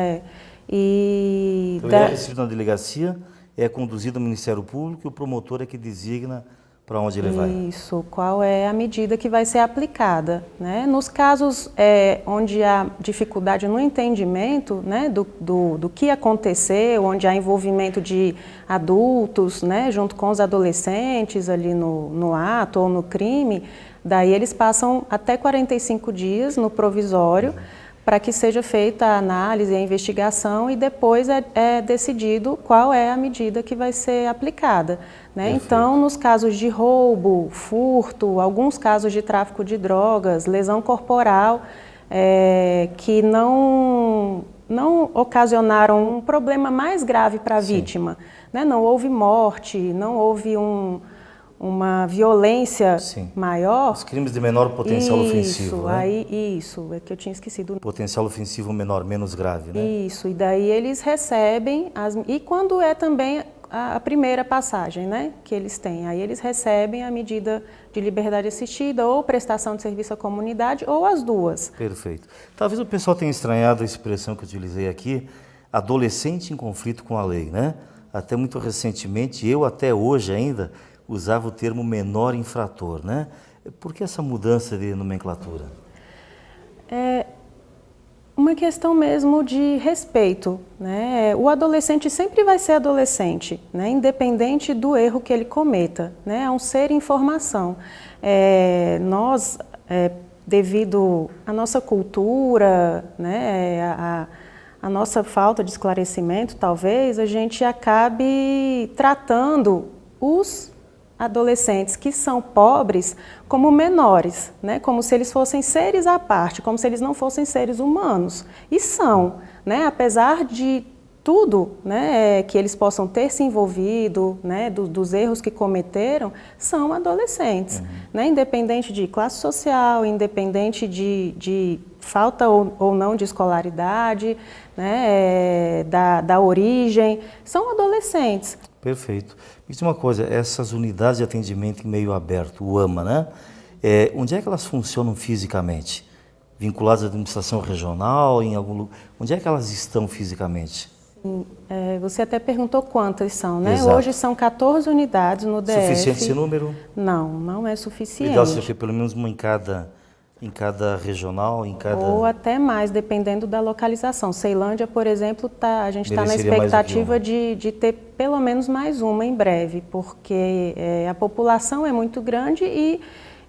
Então ele é recebido na delegacia, é conduzido ao Ministério Público e o promotor é que designa para onde ele vai. Isso, qual é a medida que vai ser aplicada, né? Nos casos onde há dificuldade no entendimento, né, do que aconteceu, onde há envolvimento de adultos, né, junto com os adolescentes ali no ato ou no crime, daí eles passam até 45 dias no provisório, para que seja feita a análise e a investigação e depois é decidido qual é a medida que vai ser aplicada, né? Então, nos casos de roubo, furto, alguns casos de tráfico de drogas, lesão corporal, que não ocasionaram um problema mais grave para a vítima, né? Não houve morte, não houve uma violência maior. Os crimes de menor potencial ofensivo, né? Isso, é que eu tinha esquecido. Potencial ofensivo menor, menos grave, né? Isso, e daí eles recebem, e quando é também a primeira passagem, né, que eles têm, aí eles recebem a medida de liberdade assistida ou prestação de serviço à comunidade, ou as duas. Perfeito. Talvez o pessoal tenha estranhado a expressão que eu utilizei aqui, adolescente em conflito com a lei, né? Até muito recentemente, eu até hoje ainda, usava o termo menor infrator, né? Por que essa mudança de nomenclatura? É uma questão mesmo de respeito, né? O adolescente sempre vai ser adolescente, né? Independente do erro que ele cometa, né? É um ser em formação. Nós, devido à nossa cultura, né? A nossa falta de esclarecimento, talvez, a gente acabe tratando os adolescentes que são pobres como menores, né? Como se eles fossem seres à parte, como se eles não fossem seres humanos. E são, né? Apesar de tudo, né, que eles possam ter se envolvido, né, dos erros que cometeram, são adolescentes, né? Independente de classe social, independente de falta ou não de escolaridade, né, da origem, são adolescentes. Perfeito. Me diz uma coisa, essas unidades de atendimento em meio aberto, o AMA, né? Onde é que elas funcionam fisicamente? Vinculadas à administração regional, em algum lugar? Onde é que elas estão fisicamente? Você até perguntou quantas são, né? Exato. Hoje são 14 unidades no DF. Suficiente esse número? Não é suficiente. Ideal seria pelo menos uma em cada regional, em cada... Ou até mais, dependendo da localização. Ceilândia, por exemplo, a gente está na Mereceria mais do que expectativa uma. de ter pelo menos mais uma em breve, porque a população é muito grande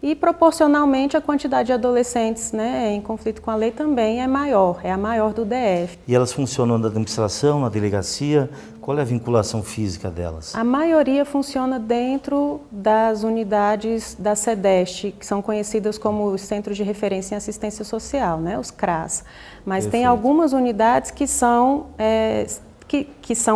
e proporcionalmente a quantidade de adolescentes, né, em conflito com a lei também é maior, é a maior do DF. E elas funcionam na administração, na delegacia? Qual é a vinculação física delas? A maioria funciona dentro das unidades da SEDEST, que são conhecidas como os Centros de Referência em Assistência Social, né, os CRAS. Mas tem algumas unidades que são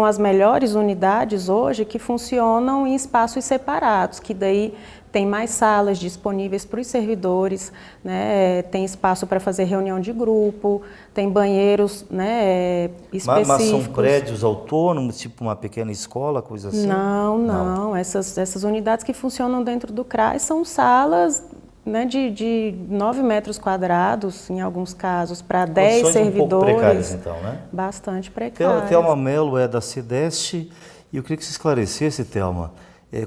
as melhores unidades hoje, que funcionam em espaços separados, que daí tem mais salas disponíveis para os servidores, né? Tem espaço para fazer reunião de grupo, tem banheiros, né, específicos. Mas são prédios autônomos, tipo uma pequena escola, coisa assim? Não. Essas unidades que funcionam dentro do CRAS são salas, né, de 9 metros quadrados, em alguns casos, para 10 servidores. Um pouco precárias, então, né? Bastante precárias. Thelma Mello é da SEDEST, e eu queria que você esclarecesse, Thelma,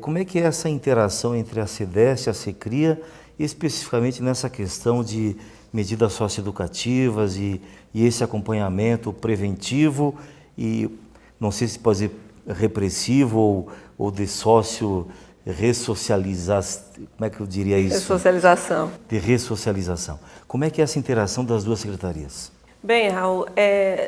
como é que é essa interação entre a SEDEST e a SECRIA, especificamente nessa questão de medidas socioeducativas e esse acompanhamento preventivo e, não sei se pode dizer repressivo ou de ressocializar, como é que eu diria isso? Ressocialização. De ressocialização. Como é que é essa interação das duas secretarias? Bem, Raul,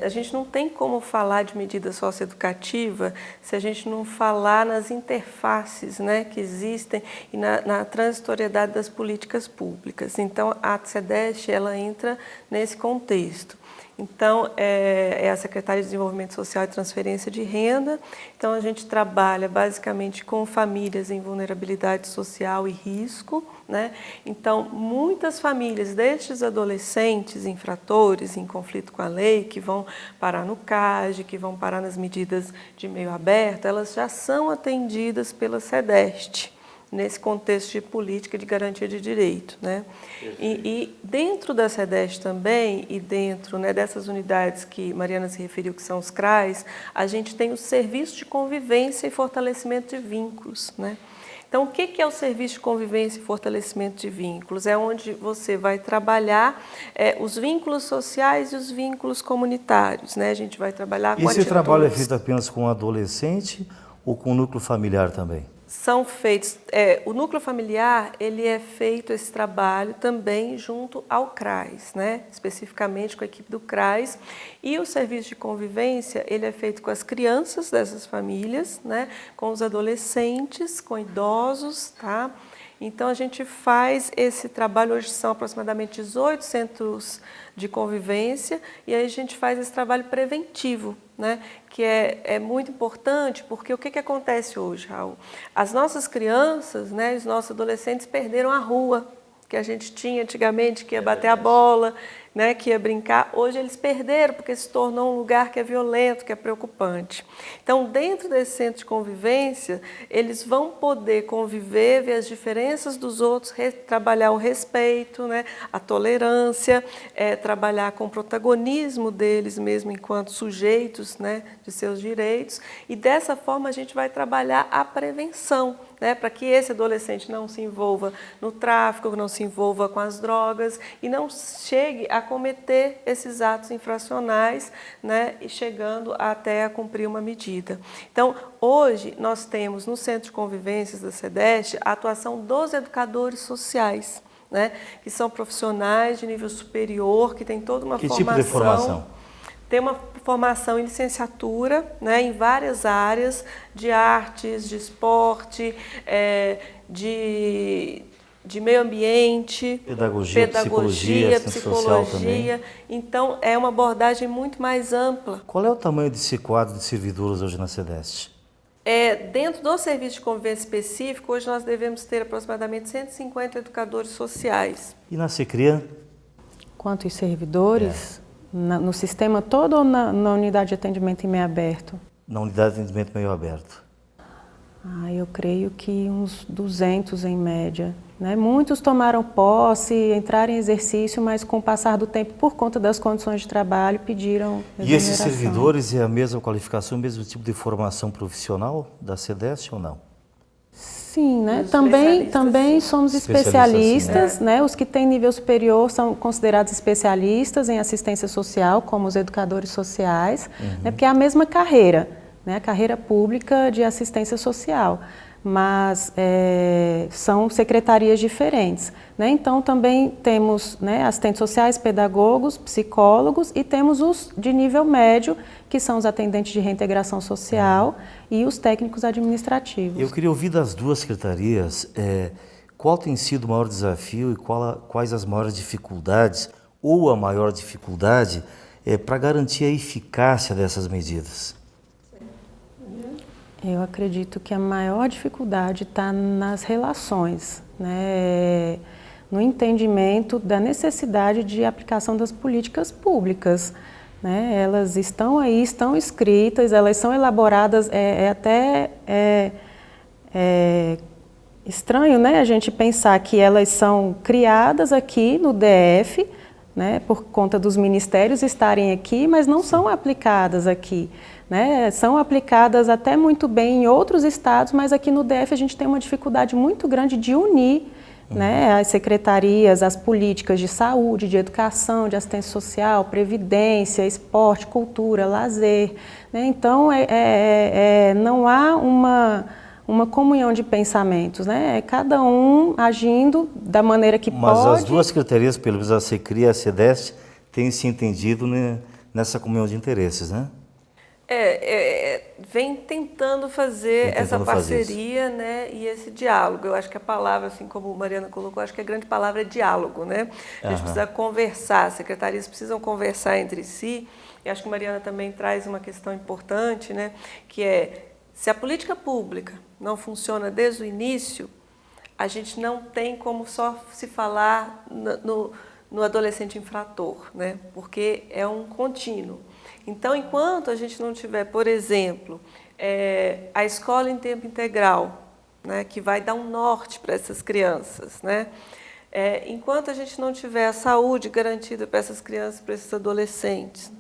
a gente não tem como falar de medida socioeducativa se a gente não falar nas interfaces, né, que existem e na transitoriedade das políticas públicas. Então, a SEDEST, ela entra nesse contexto. Então, é a Secretaria de Desenvolvimento Social e Transferência de Renda. Então, a gente trabalha basicamente com famílias em vulnerabilidade social e risco, né? Então, muitas famílias destes adolescentes infratores em conflito com a lei, que vão parar no CAGE, que vão parar nas medidas de meio aberto, elas já são atendidas pela SEDEST, nesse contexto de política de garantia de direito, né? E dentro da SEDEST também, e dentro, né, dessas unidades que Mariana se referiu, que são os CRAs, a gente tem o Serviço de Convivência e Fortalecimento de Vínculos, né? Então, o que é o Serviço de Convivência e Fortalecimento de Vínculos? É onde você vai trabalhar os vínculos sociais e os vínculos comunitários, né? A gente vai trabalhar com Esse trabalho é feito apenas com adolescente ou com o núcleo familiar também? São feitos, o núcleo familiar, ele é feito esse trabalho também junto ao CRAS, né? Especificamente com a equipe do CRAS, e o serviço de convivência, ele é feito com as crianças dessas famílias, né? Com os adolescentes, com idosos, tá? Então, a gente faz esse trabalho, hoje são aproximadamente 18 centros de convivência, e aí a gente faz esse trabalho preventivo, né? Que é muito importante, porque o que acontece hoje, Raul? As nossas crianças, né, os nossos adolescentes perderam a rua, que a gente tinha antigamente, que ia bater a bola, né, que ia brincar. Hoje eles perderam, porque se tornou um lugar que é violento, que é preocupante. Então, dentro desse centro de convivência, eles vão poder conviver, ver as diferenças dos outros, trabalhar o respeito, né, a tolerância, trabalhar com o protagonismo deles mesmo enquanto sujeitos, né, de seus direitos. E dessa forma a gente vai trabalhar a prevenção, né, para que esse adolescente não se envolva no tráfico, não se envolva com as drogas e não chegue a cometer esses atos infracionais, né, e chegando até a cumprir uma medida. Então, hoje nós temos no Centro de Convivências da SEDEST a atuação dos educadores sociais, né, que são profissionais de nível superior, que têm toda uma formação. Que tipo de formação? Tem uma formação em licenciatura, né, em várias áreas de artes, de esporte, de meio ambiente, pedagogia, psicologia. Então, é uma abordagem muito mais ampla. Qual é o tamanho desse quadro de servidores hoje na SEDEST? Dentro do serviço de convivência específico, hoje nós devemos ter aproximadamente 150 educadores sociais. E na SECRIA? Quantos servidores? No sistema todo ou na unidade de atendimento em meio aberto? Na unidade de atendimento meio aberto. Eu creio que uns 200 em média. Né? Muitos tomaram posse, entraram em exercício, mas com o passar do tempo, por conta das condições de trabalho, pediram exoneração. E esses servidores é a mesma qualificação, o mesmo tipo de formação profissional da CEDEST ou não? Sim, né? Os Também somos especialistas, sim, né? Os que têm nível superior são considerados especialistas em assistência social, como os educadores sociais, né? Porque é a mesma carreira, né? A carreira pública de assistência social, mas são secretarias diferentes, né? Então também temos, né, assistentes sociais, pedagogos, psicólogos e temos os de nível médio, que são os atendentes de reintegração social e os técnicos administrativos. Eu queria ouvir das duas secretarias qual tem sido o maior desafio e quais as maiores dificuldades ou a maior dificuldade para garantir a eficácia dessas medidas. Eu acredito que a maior dificuldade está nas relações, né? No entendimento da necessidade de aplicação das políticas públicas. Né? Elas estão aí, estão escritas, elas são elaboradas, até estranho, né, a gente pensar que elas são criadas aqui no DF, né, por conta dos ministérios estarem aqui, mas não são aplicadas aqui. Né? São aplicadas até muito bem em outros estados, mas aqui no DF a gente tem uma dificuldade muito grande de unir né, as secretarias, as políticas de saúde, de educação, de assistência social, previdência, esporte, cultura, lazer. Né? Então, não há uma comunhão de pensamentos, né? É cada um agindo da maneira que Mas pode. Mas as duas secretarias, pelo menos a SECRI e a CEDEST, têm se entendido nessa comunhão de interesses, né? Vem tentando fazer essa parceria, né, e esse diálogo. Eu acho que a palavra, assim como a Mariana colocou, acho que a grande palavra é diálogo, né? A gente precisa conversar, as secretarias precisam conversar entre si. E acho que a Mariana também traz uma questão importante, né, que se a política pública não funciona desde o início, a gente não tem como só se falar no adolescente infrator, né? Porque é um contínuo. Então, enquanto a gente não tiver, por exemplo, a escola em tempo integral, né, que vai dar um norte para essas crianças, né? Enquanto a gente não tiver a saúde garantida para essas crianças, para esses adolescentes,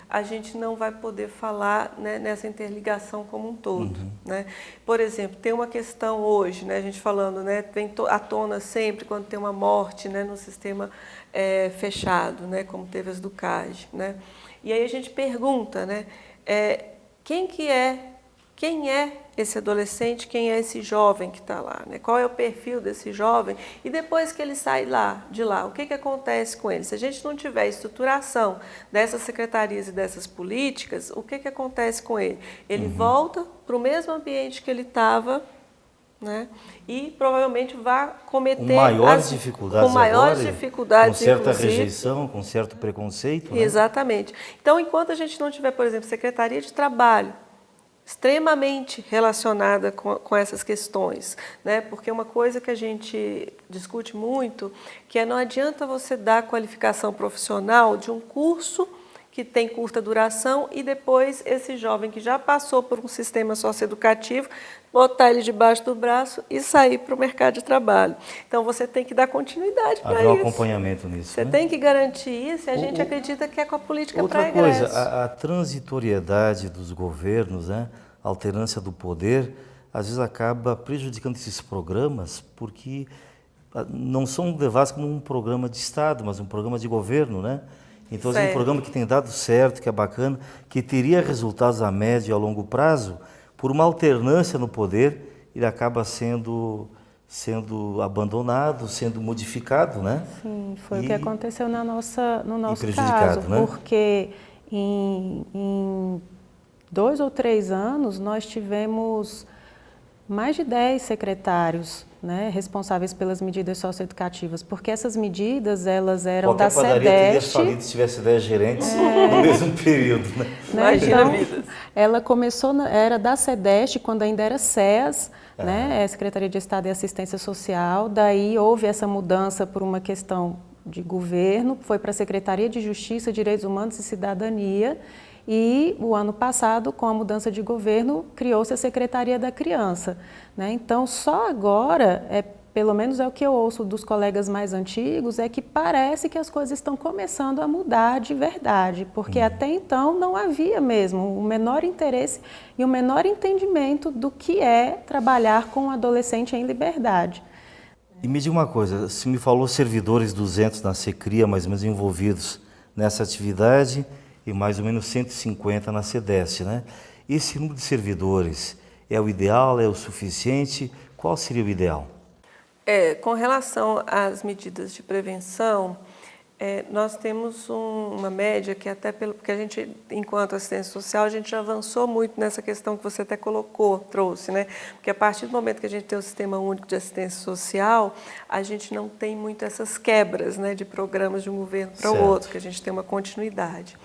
a gente não vai poder falar, né, nessa interligação como um todo. Né? Por exemplo, tem uma questão hoje, né, a gente falando, né, vem à tona sempre quando tem uma morte, né, no sistema fechado, né, como teve as do CAGE. Né? E aí a gente pergunta, né, quem é esse adolescente, quem é esse jovem que está lá, né? Qual é o perfil desse jovem e depois que ele sai de lá, o que acontece com ele? Se a gente não tiver estruturação dessas secretarias e dessas políticas, o que acontece com ele? Ele volta para o mesmo ambiente que ele estava, né? E provavelmente vai cometer com maiores dificuldades, com certa inclusive, rejeição, com certo preconceito. Né? Exatamente. Então, enquanto a gente não tiver, por exemplo, secretaria de trabalho extremamente relacionada com essas questões, né? Porque uma coisa que a gente discute muito, que não adianta você dar qualificação profissional de um curso que tem curta duração e depois esse jovem que já passou por um sistema socioeducativo, botar ele debaixo do braço e sair para o mercado de trabalho. Então, você tem que dar continuidade para isso. Haver um acompanhamento nisso. Você né? tem que garantir isso e a gente acredita que é com a política outra pré-egresso. coisa, a transitoriedade dos governos, né? A alternância do poder, às vezes acaba prejudicando esses programas porque não são levados como um programa de Estado, mas um programa de governo, né? Então, é um programa que tem dado certo, que é bacana, que teria resultados a médio e a longo prazo, por uma alternância no poder, ele acaba sendo abandonado, sendo modificado, né? Sim, foi o que aconteceu no nosso caso, né? Porque em 2 ou 3 anos nós tivemos mais de 10 secretários, né, responsáveis pelas medidas socioeducativas, porque essas medidas elas eram da SEDEST. Qualquer padaria teria falido se tivesse 10 gerentes no mesmo período. Né? Imagina vidas. Ela começou, era da SEDEST, quando ainda era SEAS, né, Secretaria de Estado e Assistência Social, daí houve essa mudança por uma questão de governo, foi para a Secretaria de Justiça, Direitos Humanos e Cidadania, e o ano passado, com a mudança de governo, criou-se a Secretaria da Criança, né? Então, só agora, pelo menos é o que eu ouço dos colegas mais antigos, é que parece que as coisas estão começando a mudar de verdade, porque até então não havia mesmo o menor interesse e o menor entendimento do que é trabalhar com um adolescente em liberdade. E me diga uma coisa, você me falou servidores 200 na Secria, mais ou menos envolvidos nessa atividade, e mais ou menos 150 na CEDEST, né? Esse número de servidores é o ideal, é o suficiente? Qual seria o ideal? Com relação às medidas de prevenção, nós temos uma média que até porque a gente, enquanto assistência social, a gente já avançou muito nessa questão que você até trouxe, né? Porque a partir do momento que a gente tem o Sistema Único de Assistência Social, a gente não tem muito essas quebras, né, de programas de um governo para o outro, que a gente tem uma continuidade.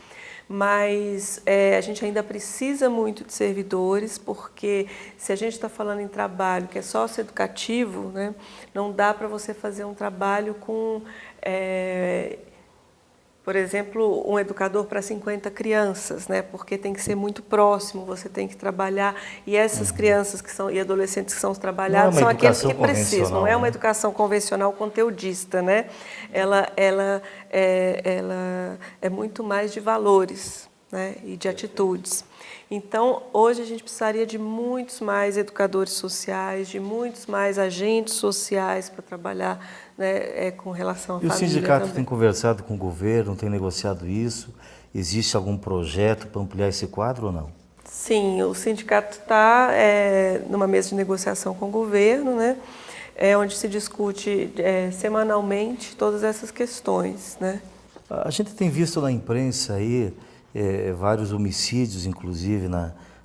Mas a gente ainda precisa muito de servidores, porque se a gente está falando em trabalho que é socioeducativo, né, não dá para você fazer um trabalho com, por exemplo, um educador para 50 crianças, né, porque tem que ser muito próximo, você tem que trabalhar, e essas crianças e adolescentes que são trabalhados são aqueles que precisam, não é uma educação convencional conteudista, né? Ela é muito mais de valores, né, e de atitudes. Então, hoje a gente precisaria de muitos mais educadores sociais, de muitos mais agentes sociais para trabalhar, né, com relação à família. E o sindicato também tem conversado com o governo, tem negociado isso? Existe algum projeto para ampliar esse quadro ou não? Sim, o sindicato está numa mesa de negociação com o governo, né, onde se discute semanalmente todas essas questões, né? A gente tem visto na imprensa aí vários homicídios, inclusive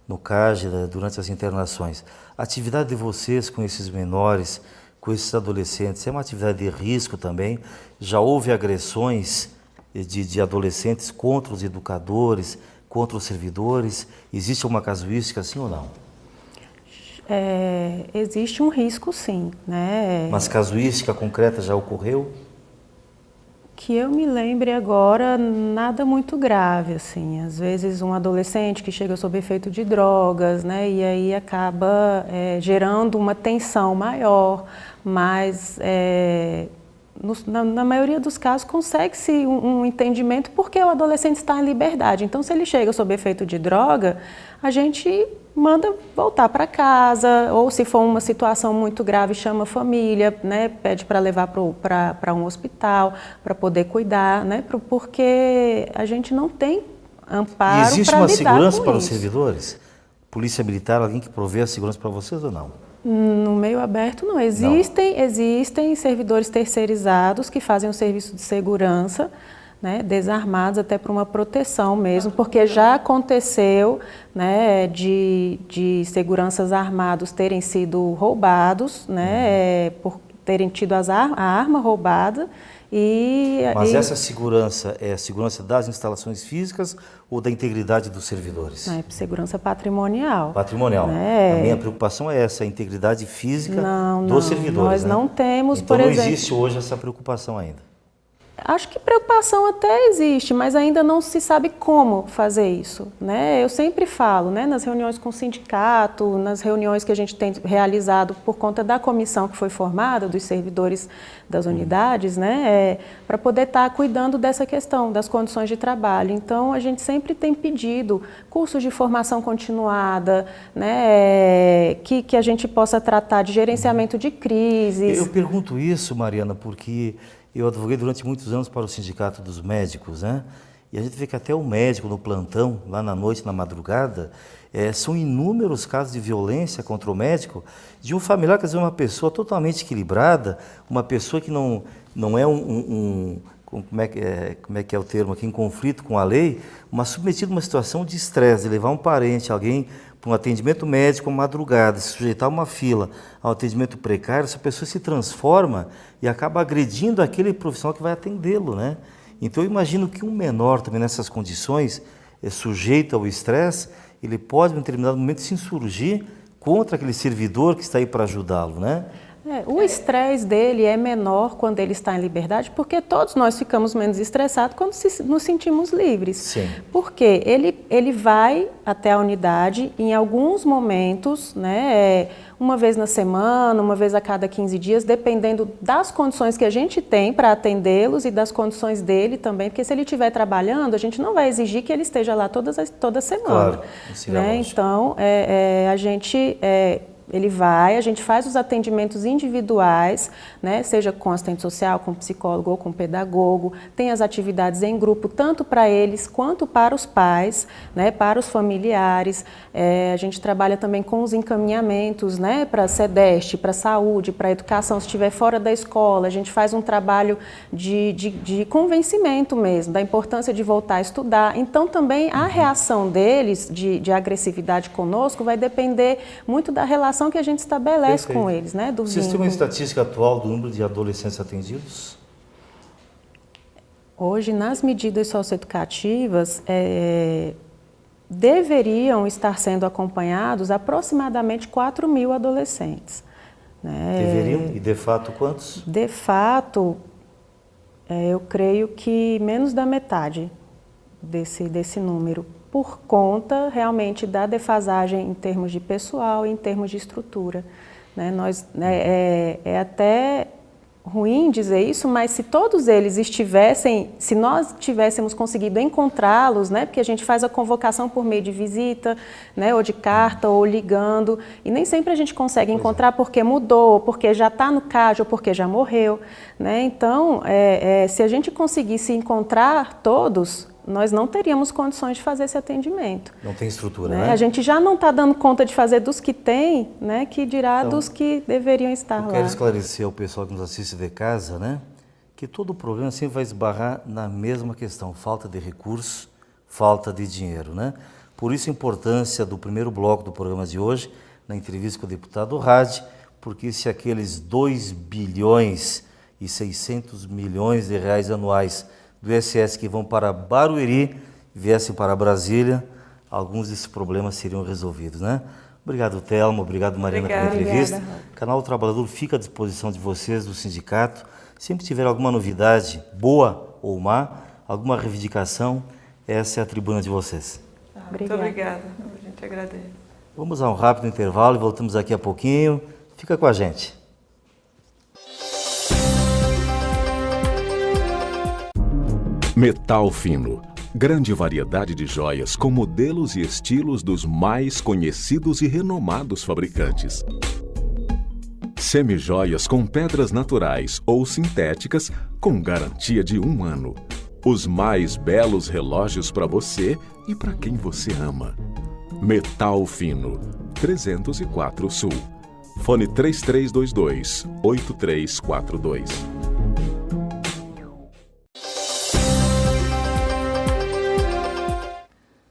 no CAGE, durante as internações. A atividade de vocês com esses menores, com esses adolescentes, é uma atividade de risco também? Já houve agressões de adolescentes contra os educadores, contra os servidores? Existe alguma casuística assim ou não? Existe um risco, sim, né? Mas casuística concreta já ocorreu? Que eu me lembre agora, nada muito grave, assim. Às vezes um adolescente que chega sob efeito de drogas, né, e aí acaba gerando uma tensão maior, mas na maioria dos casos consegue-se um entendimento porque o adolescente está em liberdade. Então, se ele chega sob efeito de droga, a gente manda voltar para casa, ou se for uma situação muito grave, chama a família, né, pede para levar para um hospital, para poder cuidar, né, porque a gente não tem amparo para lidar com isso. E existe uma segurança para os servidores? Polícia Militar, alguém que provê a segurança para vocês ou não? No meio aberto não. Existem servidores terceirizados que fazem o serviço de segurança, né, desarmados até para uma proteção mesmo, porque já aconteceu, né, de seguranças armados terem sido roubados, né, por terem tido a arma roubada. Mas essa segurança é a segurança das instalações físicas ou da integridade dos servidores? É segurança patrimonial. Patrimonial. A minha preocupação é essa, a integridade física dos servidores. Nós não temos, então, por exemplo... não existe hoje essa preocupação ainda? Acho que preocupação até existe, mas ainda não se sabe como fazer isso, né? Eu sempre falo, né, nas reuniões com o sindicato, nas reuniões que a gente tem realizado por conta da comissão que foi formada, dos servidores das unidades, né, para poder estar cuidando dessa questão, das condições de trabalho. Então, a gente sempre tem pedido cursos de formação continuada, né, que a gente possa tratar de gerenciamento de crises. Eu pergunto isso, Mariana, porque eu advoguei durante muitos anos para o Sindicato dos Médicos, né? E a gente vê que até o médico no plantão, lá na noite, na madrugada, são inúmeros casos de violência contra o médico, de um familiar, quer dizer, uma pessoa totalmente equilibrada, uma pessoa que não é como é que é o termo aqui, em conflito com a lei, mas submetido a uma situação de estresse, de levar um parente, alguém, para um atendimento médico à madrugada, se sujeitar a uma fila, ao atendimento precário, essa pessoa se transforma e acaba agredindo aquele profissional que vai atendê-lo, né? Então, eu imagino que um menor também nessas condições, sujeito ao estresse, ele pode, em determinado momento, se insurgir contra aquele servidor que está aí para ajudá-lo, né? O estresse dele é menor quando ele está em liberdade, porque todos nós ficamos menos estressados quando nos sentimos livres. Sim. Porque ele vai até a unidade em alguns momentos, né, uma vez na semana, uma vez a cada 15 dias, dependendo das condições que a gente tem para atendê-los e das condições dele também, porque se ele estiver trabalhando, a gente não vai exigir que ele esteja lá toda semana. Claro, né? Então, a gente faz os atendimentos individuais, né, seja com assistente social, com psicólogo ou com pedagogo, tem as atividades em grupo, tanto para eles quanto para os pais, né, para os familiares. A gente trabalha também com os encaminhamentos, né, para a SEDEST, para a saúde, para a educação, se estiver fora da escola, a gente faz um trabalho de convencimento mesmo, da importância de voltar a estudar. Então, também a reação deles de agressividade conosco vai depender muito da relação que a gente estabelece com eles, né? Vocês têm uma estatística atual do número de adolescentes atendidos? Hoje, nas medidas socioeducativas, deveriam estar sendo acompanhados aproximadamente 4.000 adolescentes. Né? Deveriam? E de fato quantos? De fato, eu creio que menos da metade desse número, por conta realmente da defasagem em termos de pessoal e em termos de estrutura. Né? É até ruim dizer isso, mas se todos eles se nós tivéssemos conseguido encontrá-los, né? Porque a gente faz a convocação por meio de visita, né? Ou de carta, ou ligando, e nem sempre a gente consegue encontrar porque mudou, porque já está no CAD, ou porque já morreu. Né? Então, se a gente conseguisse encontrar todos, nós não teríamos condições de fazer esse atendimento. Não tem estrutura, né? né? A gente já não está dando conta de fazer dos que tem, né? Que dirá então, dos que deveriam estar lá. Eu quero esclarecer ao pessoal que nos assiste de casa, né? Que todo problema sempre vai esbarrar na mesma questão, falta de recursos, falta de dinheiro, né? Por isso a importância do primeiro bloco do programa de hoje, na entrevista com o deputado Rade, porque se aqueles 2 bilhões e 600 milhões de reais anuais do INSS que vão para Barueri, viessem para Brasília, alguns desses problemas seriam resolvidos, né? Obrigado, Thelma, obrigado, Mariana, pela entrevista. O Canal do Trabalhador fica à disposição de vocês, do sindicato. Sempre tiver alguma novidade, boa ou má, alguma reivindicação, essa é a tribuna de vocês. Muito obrigada, a gente agradece. Vamos a um rápido intervalo e voltamos daqui a pouquinho. Fica com a gente. Metal fino. Grande variedade de joias com modelos e estilos dos mais conhecidos e renomados fabricantes. Semijoias com pedras naturais ou sintéticas com garantia de 1 ano. Os mais belos relógios para você e para quem você ama. Metal fino. 304 Sul. Fone 3322-8342.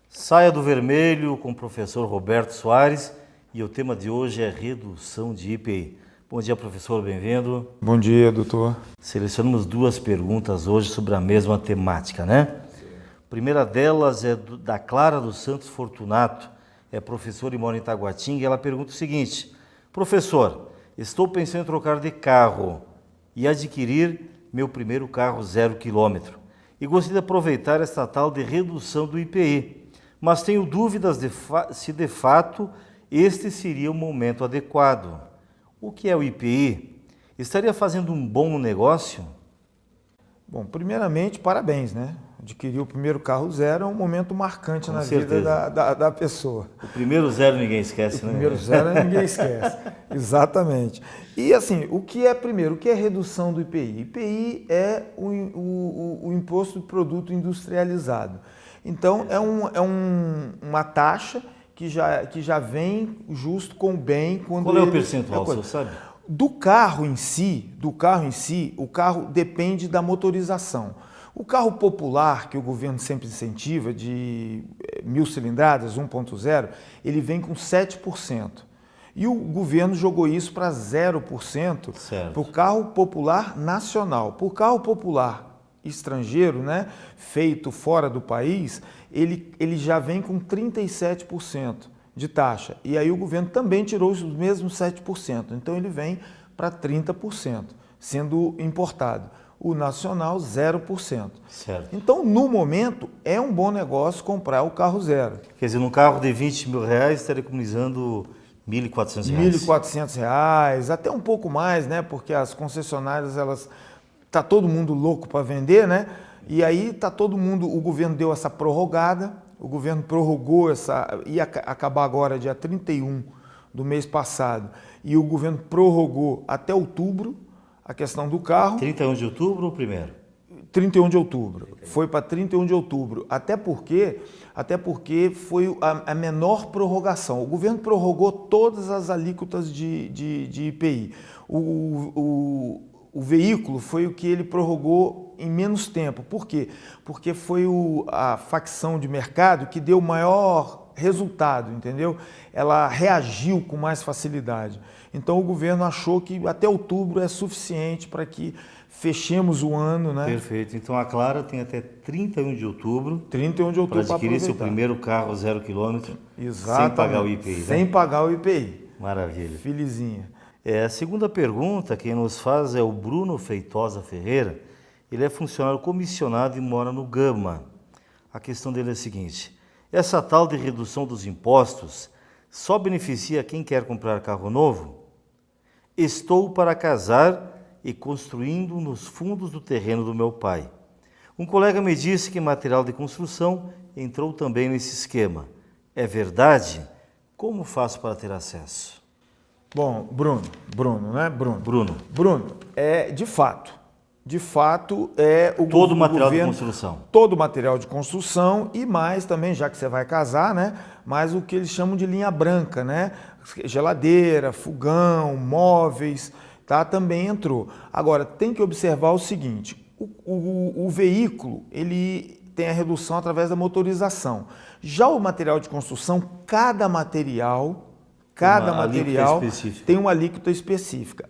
Saia do Vermelho com o professor Roberto Soares e o tema de hoje é redução de IPI. Bom dia, professor, bem-vindo. Bom dia, doutor. Selecionamos 2 perguntas hoje sobre a mesma temática, né? A primeira delas é da Clara dos Santos Fortunato, é professora e mora em Taguatinga, e ela pergunta o seguinte: professor, estou pensando em trocar de carro e adquirir meu primeiro carro 0 km e gostaria de aproveitar esta tal de redução do IPI, mas tenho dúvidas se de fato este seria o momento adequado. O que é o IPI? Estaria fazendo um bom negócio? Bom, primeiramente, parabéns, né? Adquirir o primeiro carro 0 é um momento marcante Com na certeza. vida da pessoa. O primeiro 0 ninguém esquece, O né? primeiro 0 ninguém esquece. Exatamente. E assim, o que é primeiro? O que é redução do IPI? IPI é o Imposto do Produto Industrializado. Então, é uma taxa que já vem justo com o bem. Qual é o percentual, o senhor sabe? Do carro em si, o carro depende da motorização. O carro popular, que o governo sempre incentiva, de 1.000 cilindradas, 1.0, ele vem com 7%. E o governo jogou isso para 0% para o carro popular nacional. Para o carro popular estrangeiro, né, feito fora do país, ele já vem com 37% de taxa. E aí o governo também tirou os mesmos 7%. Então ele vem para 30%, sendo importado. O nacional, 0%. Certo. Então, no momento, é um bom negócio comprar o carro zero. Quer dizer, num carro de 20 mil reais, estaria economizando R$ 1.400. R$ 1.400, até um pouco mais, né? Porque as concessionárias, tá todo mundo louco para vender, né? E aí tá todo mundo, o governo deu essa prorrogada, o governo prorrogou ia acabar agora dia 31 do mês passado, e o governo prorrogou até outubro a questão do carro. 31 de outubro ou primeiro? 31 de outubro. Foi para 31 de outubro. Até porque foi a menor prorrogação. O governo prorrogou todas as alíquotas de IPI. O veículo foi o que ele prorrogou em menos tempo. Por quê? Porque foi a facção de mercado que deu maior resultado, entendeu? Ela reagiu com mais facilidade. Então o governo achou que até outubro é suficiente para que fechemos o ano, né? Perfeito. Então a Clara tem até 31 de outubro. 31 de outubro para adquirir seu aproveitar. primeiro carro 0 km. Exatamente. Sem pagar o IPI. Sem pagar o IPI. Maravilha. Felizinha. A segunda pergunta, quem nos faz é o Bruno Feitosa Ferreira. Ele é funcionário comissionado e mora no Gama. A questão dele é a seguinte: essa tal de redução dos impostos só beneficia quem quer comprar carro novo? Estou para casar e construindo nos fundos do terreno do meu pai. Um colega me disse que material de construção entrou também nesse esquema. É verdade? Como faço para ter acesso? Bom, Bruno, né? Bruno, de fato é o todo o material governo, de construção. Todo o material de construção e mais também, já que você vai casar, né? Mais o que eles chamam de linha branca, né? Geladeira, fogão, móveis, tá? Também entrou. Agora, tem que observar o seguinte, o veículo, ele tem a redução através da motorização. Já o material de construção, cada material tem uma alíquota específica.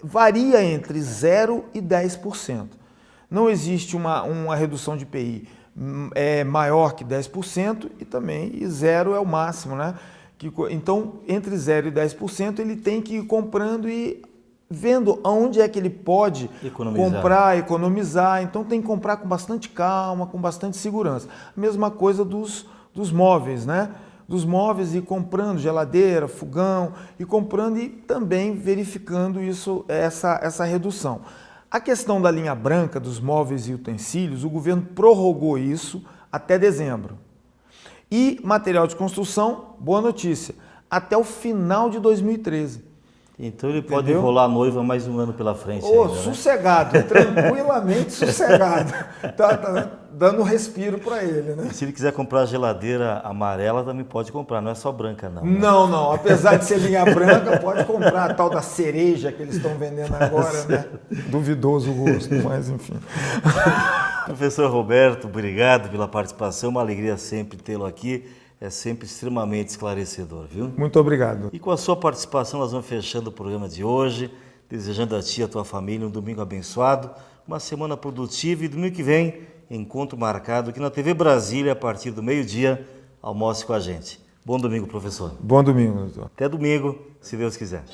Varia entre 0% e 10%. Não existe uma redução de IPI maior que 10% e também 0 é o máximo, né? Então, entre 0% e 10%, ele tem que ir comprando e vendo aonde é que ele pode comprar, economizar. Então, tem que comprar com bastante calma, com bastante segurança. A mesma coisa dos móveis, né? Dos móveis e comprando geladeira, fogão e comprando e também verificando essa redução. A questão da linha branca, dos móveis e utensílios, o governo prorrogou isso até dezembro. E material de construção, boa notícia, até o final de 2013. Então ele pode enrolar a noiva mais um ano pela frente. Sossegado, né? Tranquilamente sossegado. Tá dando respiro para ele, né? E se ele quiser comprar a geladeira amarela, também pode comprar, não é só branca não. Né? Não, apesar de ser linha branca, pode comprar a tal da cereja que eles estão vendendo agora, né? Duvidoso o gosto, mas enfim. Professor Roberto, obrigado pela participação, uma alegria sempre tê-lo aqui. É sempre extremamente esclarecedor, viu? Muito obrigado. E com a sua participação nós vamos fechando o programa de hoje, desejando a ti e a tua família um domingo abençoado, uma semana produtiva e domingo que vem, encontro marcado aqui na TV Brasília a partir do meio-dia. Almoce com a gente. Bom domingo, professor. Bom domingo, doutor. Até domingo, se Deus quiser.